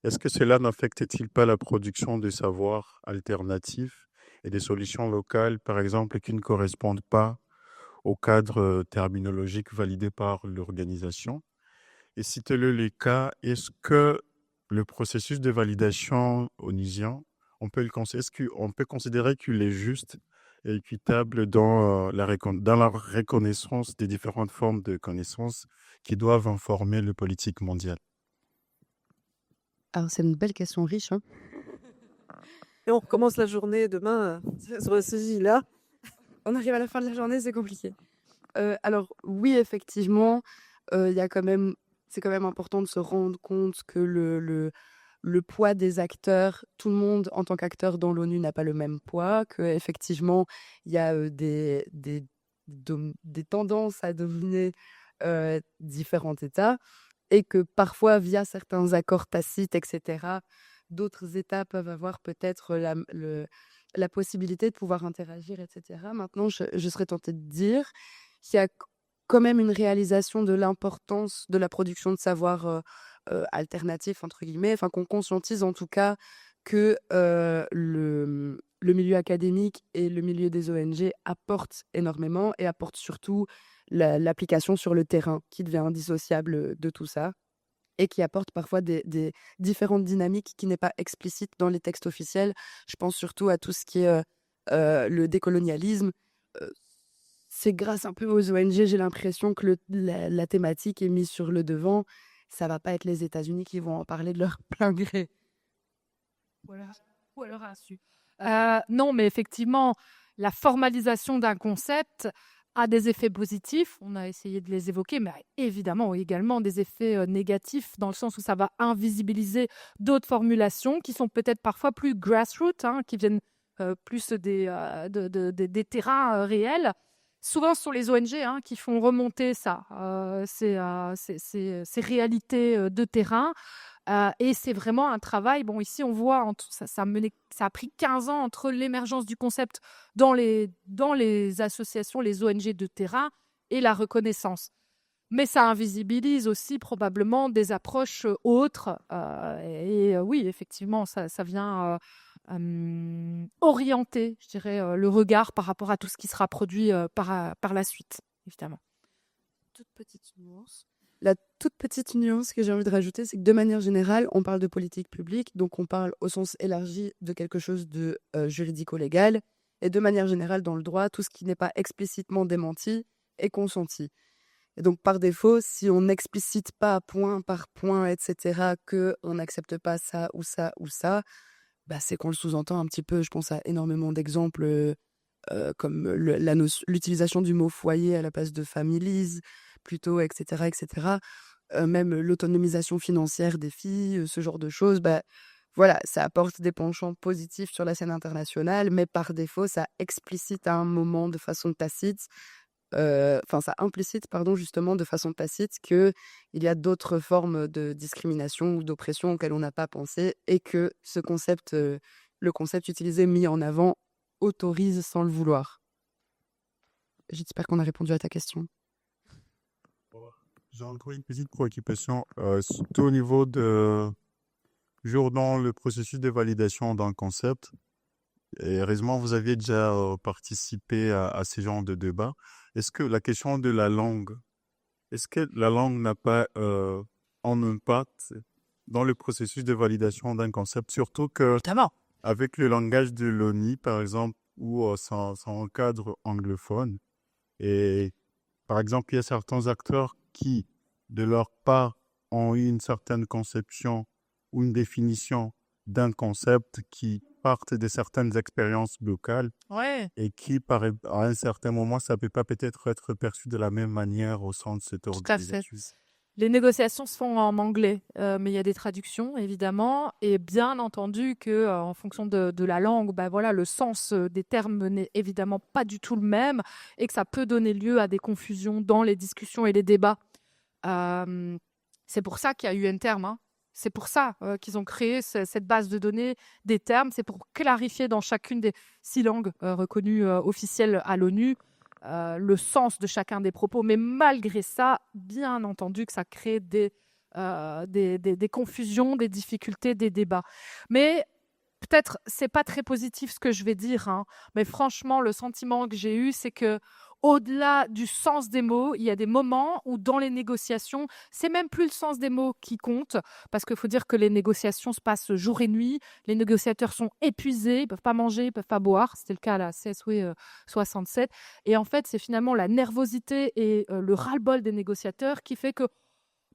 est-ce que cela n'affecte-t-il pas la production de savoirs alternatifs et des solutions locales, par exemple, qui ne correspondent pas au cadre terminologique validé par l'organisation? Et si tel est le cas, est-ce que le processus de validation onusien, est-ce qu'on peut considérer qu'il est juste et équitable dans dans la reconnaissance des différentes formes de connaissances qui doivent informer le politique mondial? Alors, c'est une belle question riche, hein. Et on recommence la journée demain sur le sujet-là. On arrive à la fin de la journée, c'est compliqué. Alors oui, effectivement, il y a quand même c'est quand même important de se rendre compte que le poids des acteurs, tout le monde en tant qu'acteur dans l'ONU n'a pas le même poids, qu'effectivement, il y a, des tendances à dominer, différents États et que parfois via certains accords tacites et cetera, d'autres États peuvent avoir peut-être la possibilité de pouvoir interagir et cetera. Maintenant, je serais tentée de dire qu'il y a quand même une réalisation de l'importance de la production de savoirs, «alternatifs» entre guillemets, enfin qu'on conscientise en tout cas que, le milieu académique et le milieu des ONG apportent énormément et apportent surtout l'application sur le terrain qui devient indissociable, de tout ça et qui apporte parfois des différentes dynamiques qui n'est pas explicite dans les textes officiels. Je pense surtout à tout ce qui est, le décolonialisme. Heu, c'est grâce un peu aux ONG, j'ai l'impression que la thématique est mise sur le devant. Ça va pas être les États-Unis qui vont en parler de leur plein gré. Voilà. Ou alors insu. Non, mais effectivement, la formalisation d'un concept a des effets positifs. On a essayé de les évoquer, mais évidemment également des effets négatifs dans le sens où ça va invisibiliser d'autres formulations qui sont peut-être parfois plus grassroots, hein, qui viennent plus des terrains réels. Souvent, ce sont les ONG qui font remonter ça, ces réalités de terrain. Et c'est vraiment un travail. Bon, ici, on voit, ça a pris 15 ans entre l'émergence du concept dans les associations, les ONG de terrain et la reconnaissance. Mais ça invisibilise aussi probablement des approches autres. Oui, effectivement, ça vient orienter, je dirais, le regard par rapport à tout ce qui sera produit par la suite, évidemment. Toute petite nuance. La toute petite nuance que j'ai envie de rajouter, c'est que de manière générale, on parle de politique publique, donc on parle au sens élargi de quelque chose de juridico-légal, et de manière générale, dans le droit, tout ce qui n'est pas explicitement démenti est consenti. Et donc, par défaut, si on n'explicite pas point par point, etc., qu'on n'accepte pas ça ou ça ou ça, bah, c'est qu'on le sous-entend un petit peu. Je pense à énormément d'exemples comme l'utilisation du mot foyer à la place de families, plutôt, etc., etc. Même l'autonomisation financière des filles, ce genre de choses, bah, voilà, ça apporte des penchants positifs sur la scène internationale, mais par défaut, ça explicite à un moment de façon tacite, enfin, ça implicite, pardon, justement, de façon tacite qu'il y a d'autres formes de discrimination ou d'oppression auxquelles on n'a pas pensé et que le concept utilisé, mis en avant, autorise sans le vouloir. J'espère qu'on a répondu à ta question. J'ai encore une petite préoccupation, surtout au niveau toujours dans le processus de validation d'un concept. Et heureusement, vous aviez déjà participé à ce genre de débat. Est-ce que la question de la langue, est-ce que la langue n'a pas un impact dans le processus de validation d'un concept, surtout que Notamment. avec le langage de l'ONU, par exemple, où c'est un cadre anglophone, et par exemple, il y a certains acteurs qui, de leur part, ont eu une certaine conception ou une définition d'un concept qui partent de certaines expériences locales Ouais. et qui, à un certain moment, ça ne peut pas peut-être être perçu de la même manière au sein de cette Tout à fait. organisation. Les négociations se font en anglais, mais il y a des traductions, évidemment. Et bien entendu que, en fonction de la langue, bah voilà, le sens des termes n'est évidemment pas du tout le même et que ça peut donner lieu à des confusions dans les discussions et les débats. C'est pour ça qu'il y a eu un terme, hein. C'est pour ça qu'ils ont créé cette base de données des termes. C'est pour clarifier dans chacune des 6 langues reconnues officielles à l'ONU le sens de chacun des propos. Mais malgré ça, bien entendu que ça crée des confusions, des difficultés, des débats. Mais peut-être c'est pas très positif ce que je vais dire, hein, mais franchement, le sentiment que j'ai eu, c'est que au-delà du sens des mots, il y a des moments où dans les négociations, c'est même plus le sens des mots qui compte, parce qu'il faut dire que les négociations se passent jour et nuit, les négociateurs sont épuisés, ils peuvent pas manger, ils peuvent pas boire, c'était le cas à la CSW 67, et en fait, c'est finalement la nervosité et le ras-le-bol des négociateurs qui fait que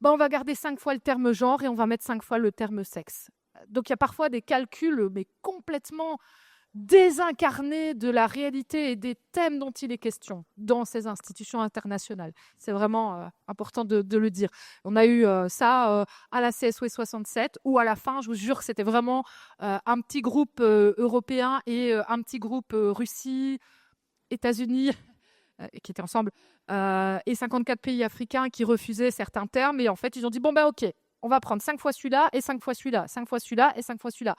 on va garder 5 fois le terme genre et on va mettre 5 fois le terme sexe. Donc il y a parfois des calculs, mais complètement désincarnés de la réalité et des thèmes dont il est question dans ces institutions internationales. C'est vraiment important de le dire. On a eu ça à la CSW 67, où à la fin, je vous jure, c'était vraiment un petit groupe européen et un petit groupe Russie, États-Unis, qui étaient ensemble, et 54 pays africains qui refusaient certains termes. Et en fait, ils ont dit, ok, on va prendre 5 fois celui-là, et 5 fois celui-là, 5 fois celui-là, et 5 fois celui-là.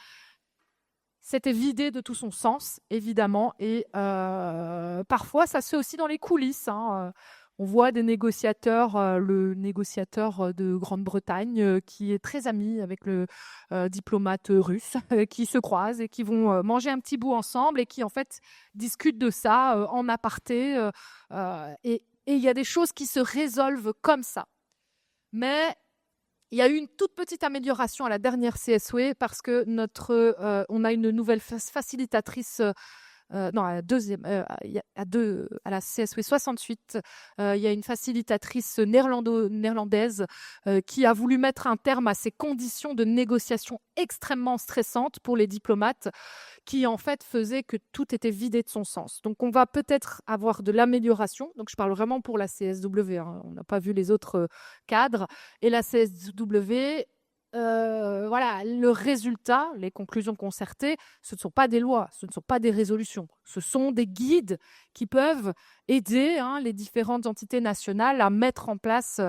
C'était vidé de tout son sens, évidemment. Et parfois, ça se fait aussi dans les coulisses, hein. On voit des négociateurs, le négociateur de Grande-Bretagne qui est très ami avec le diplomate russe, qui se croisent et qui vont manger un petit bout ensemble et qui, en fait, discutent de ça en aparté. Et il y a des choses qui se résolvent comme ça. Mais il y a eu une toute petite amélioration à la dernière CSW parce que on a une nouvelle facilitatrice. Non, à la deuxième, à la CSW 68, il y a une facilitatrice néerlandaise qui a voulu mettre un terme à ces conditions de négociation extrêmement stressantes pour les diplomates, qui en fait faisaient que tout était vidé de son sens. Donc on va peut-être avoir de l'amélioration. Donc je parle vraiment pour la CSW, hein. On n'a pas vu les autres cadres. Et la CSW, voilà, le résultat, les conclusions concertées, ce ne sont pas des lois, ce ne sont pas des résolutions, ce sont des guides qui peuvent aider les différentes entités nationales à mettre en place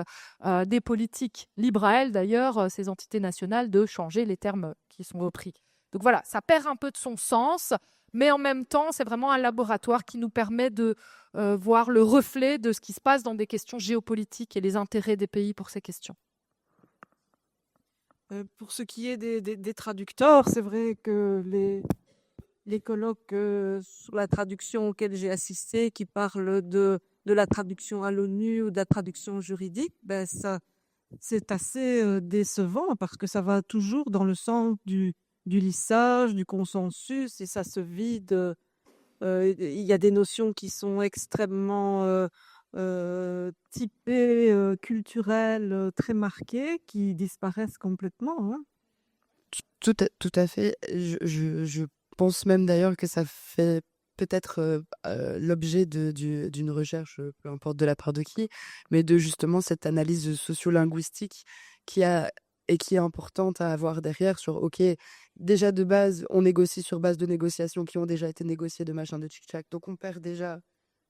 des politiques. Libre à elles d'ailleurs, ces entités nationales, de changer les termes qui sont repris. Donc voilà, ça perd un peu de son sens, mais en même temps, c'est vraiment un laboratoire qui nous permet de voir le reflet de ce qui se passe dans des questions géopolitiques et les intérêts des pays pour ces questions. Pour ce qui est des traducteurs, c'est vrai que les colloques sur la traduction auxquels j'ai assisté, qui parlent de la traduction à l'ONU ou de la traduction juridique, ça, c'est assez décevant parce que ça va toujours dans le sens du lissage, du consensus, et ça se vide. Il y a des notions qui sont extrêmement typées, culturelles, très marquées, qui disparaissent complètement, hein. Tout à fait. Je pense même d'ailleurs que ça fait peut-être l'objet d'une recherche, peu importe de la part de qui, mais de justement cette analyse sociolinguistique qui est importante à avoir derrière sur, ok, déjà de base, on négocie sur base de négociations qui ont déjà été négociées de machin de tchic-tchac, donc on perd déjà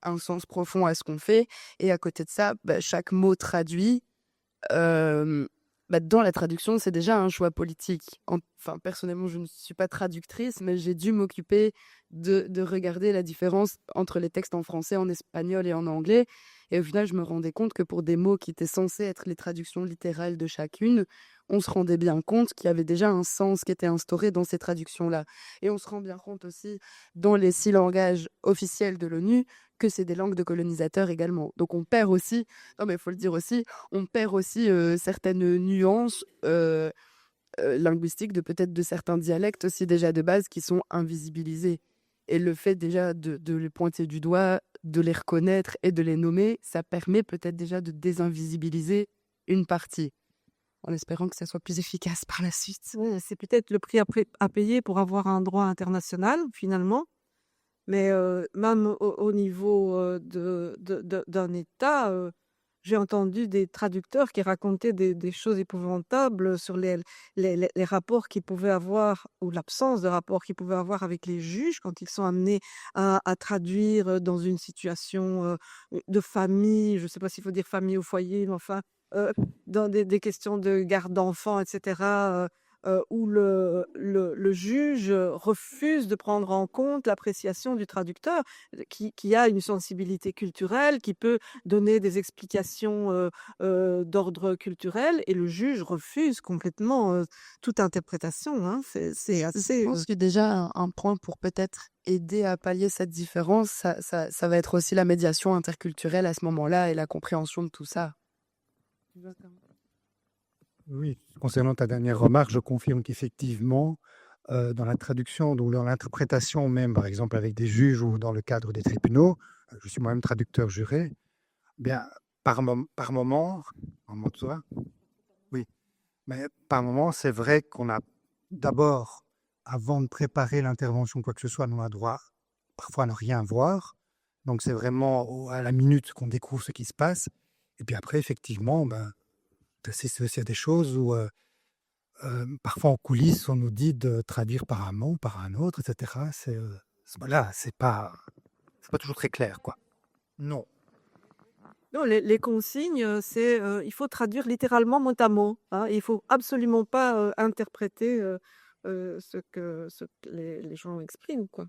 un sens profond à ce qu'on fait. Et à côté de ça, chaque mot traduit, dans la traduction, c'est déjà un choix politique. Enfin, personnellement, je ne suis pas traductrice, mais j'ai dû m'occuper de regarder la différence entre les textes en français, en espagnol et en anglais. Et au final, je me rendais compte que pour des mots qui étaient censés être les traductions littérales de chacune, on se rendait bien compte qu'il y avait déjà un sens qui était instauré dans ces traductions-là. Et on se rend bien compte aussi, dans les 6 langages officiels de l'ONU, que c'est des langues de colonisateurs également. Donc on perd aussi, non mais il faut le dire aussi, on perd aussi certaines nuances linguistique de certains dialectes aussi déjà de base qui sont invisibilisés. Et le fait déjà de les pointer du doigt, de les reconnaître et de les nommer, ça permet peut-être déjà de désinvisibiliser une partie, en espérant que ça soit plus efficace par la suite. Ouais, c'est peut-être le prix à payer pour avoir un droit international, finalement. Mais même au niveau d'un État, j'ai entendu des traducteurs qui racontaient des choses épouvantables sur les rapports qu'ils pouvaient avoir, ou l'absence de rapports qu'ils pouvaient avoir avec les juges quand ils sont amenés à traduire dans une situation de famille, je ne sais pas s'il faut dire famille au foyer, mais enfin, dans des questions de garde d'enfants, etc., où le juge refuse de prendre en compte l'appréciation du traducteur, qui a une sensibilité culturelle, qui peut donner des explications d'ordre culturel, et le juge refuse complètement toute interprétation. Hein. C'est Je assez... pense que déjà un point pour peut-être aider à pallier cette différence, ça va être aussi la médiation interculturelle à ce moment-là et la compréhension de tout ça. Oui, concernant ta dernière remarque, je confirme qu'effectivement, dans la traduction, donc dans l'interprétation même, par exemple avec des juges ou dans le cadre des tribunaux, je suis moi-même traducteur juré, bien, par moment, tu vois, oui, mais par moment, c'est vrai qu'on a d'abord, avant de préparer l'intervention, quoi que ce soit, on a droit parfois à ne rien voir. Donc c'est vraiment à la minute qu'on découvre ce qui se passe. Et puis après, effectivement, ben, c'est aussi à des choses où parfois en coulisses, on nous dit de traduire par un mot, par un autre, etc. Voilà, c'est pas toujours très clair, quoi. Non. Non, les consignes, c'est il faut traduire littéralement mot à mot. Hein. Il faut absolument pas interpréter ce que les gens expriment, quoi.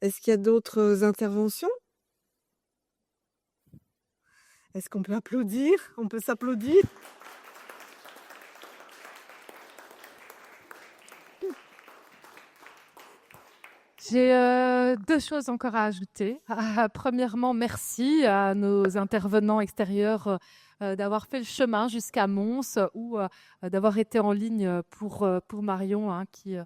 Est-ce qu'il y a d'autres interventions? Est-ce qu'on peut applaudir? On peut s'applaudir? J'ai 2 choses encore à ajouter. Premièrement, merci à nos intervenants extérieurs, d'avoir fait le chemin jusqu'à Mons ou d'avoir été en ligne pour Marion, hein, qui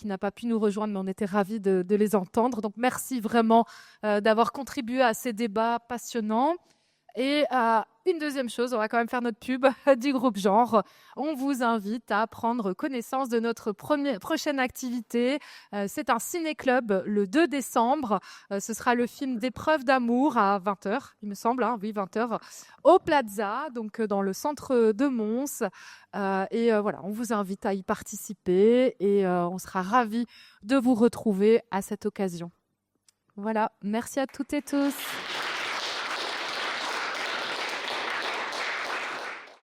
n'a pas pu nous rejoindre, mais on était ravis de les entendre. Donc merci vraiment d'avoir contribué à ces débats passionnants. Et une deuxième chose, on va quand même faire notre pub du groupe Genre. On vous invite à prendre connaissance de notre prochaine activité. C'est un ciné-club le 2 décembre. Ce sera le film d'Épreuve d'amour à 20h, il me semble, hein, oui, 20h, au Plaza, donc dans le centre de Mons. Voilà, on vous invite à y participer et on sera ravis de vous retrouver à cette occasion. Voilà, merci à toutes et tous.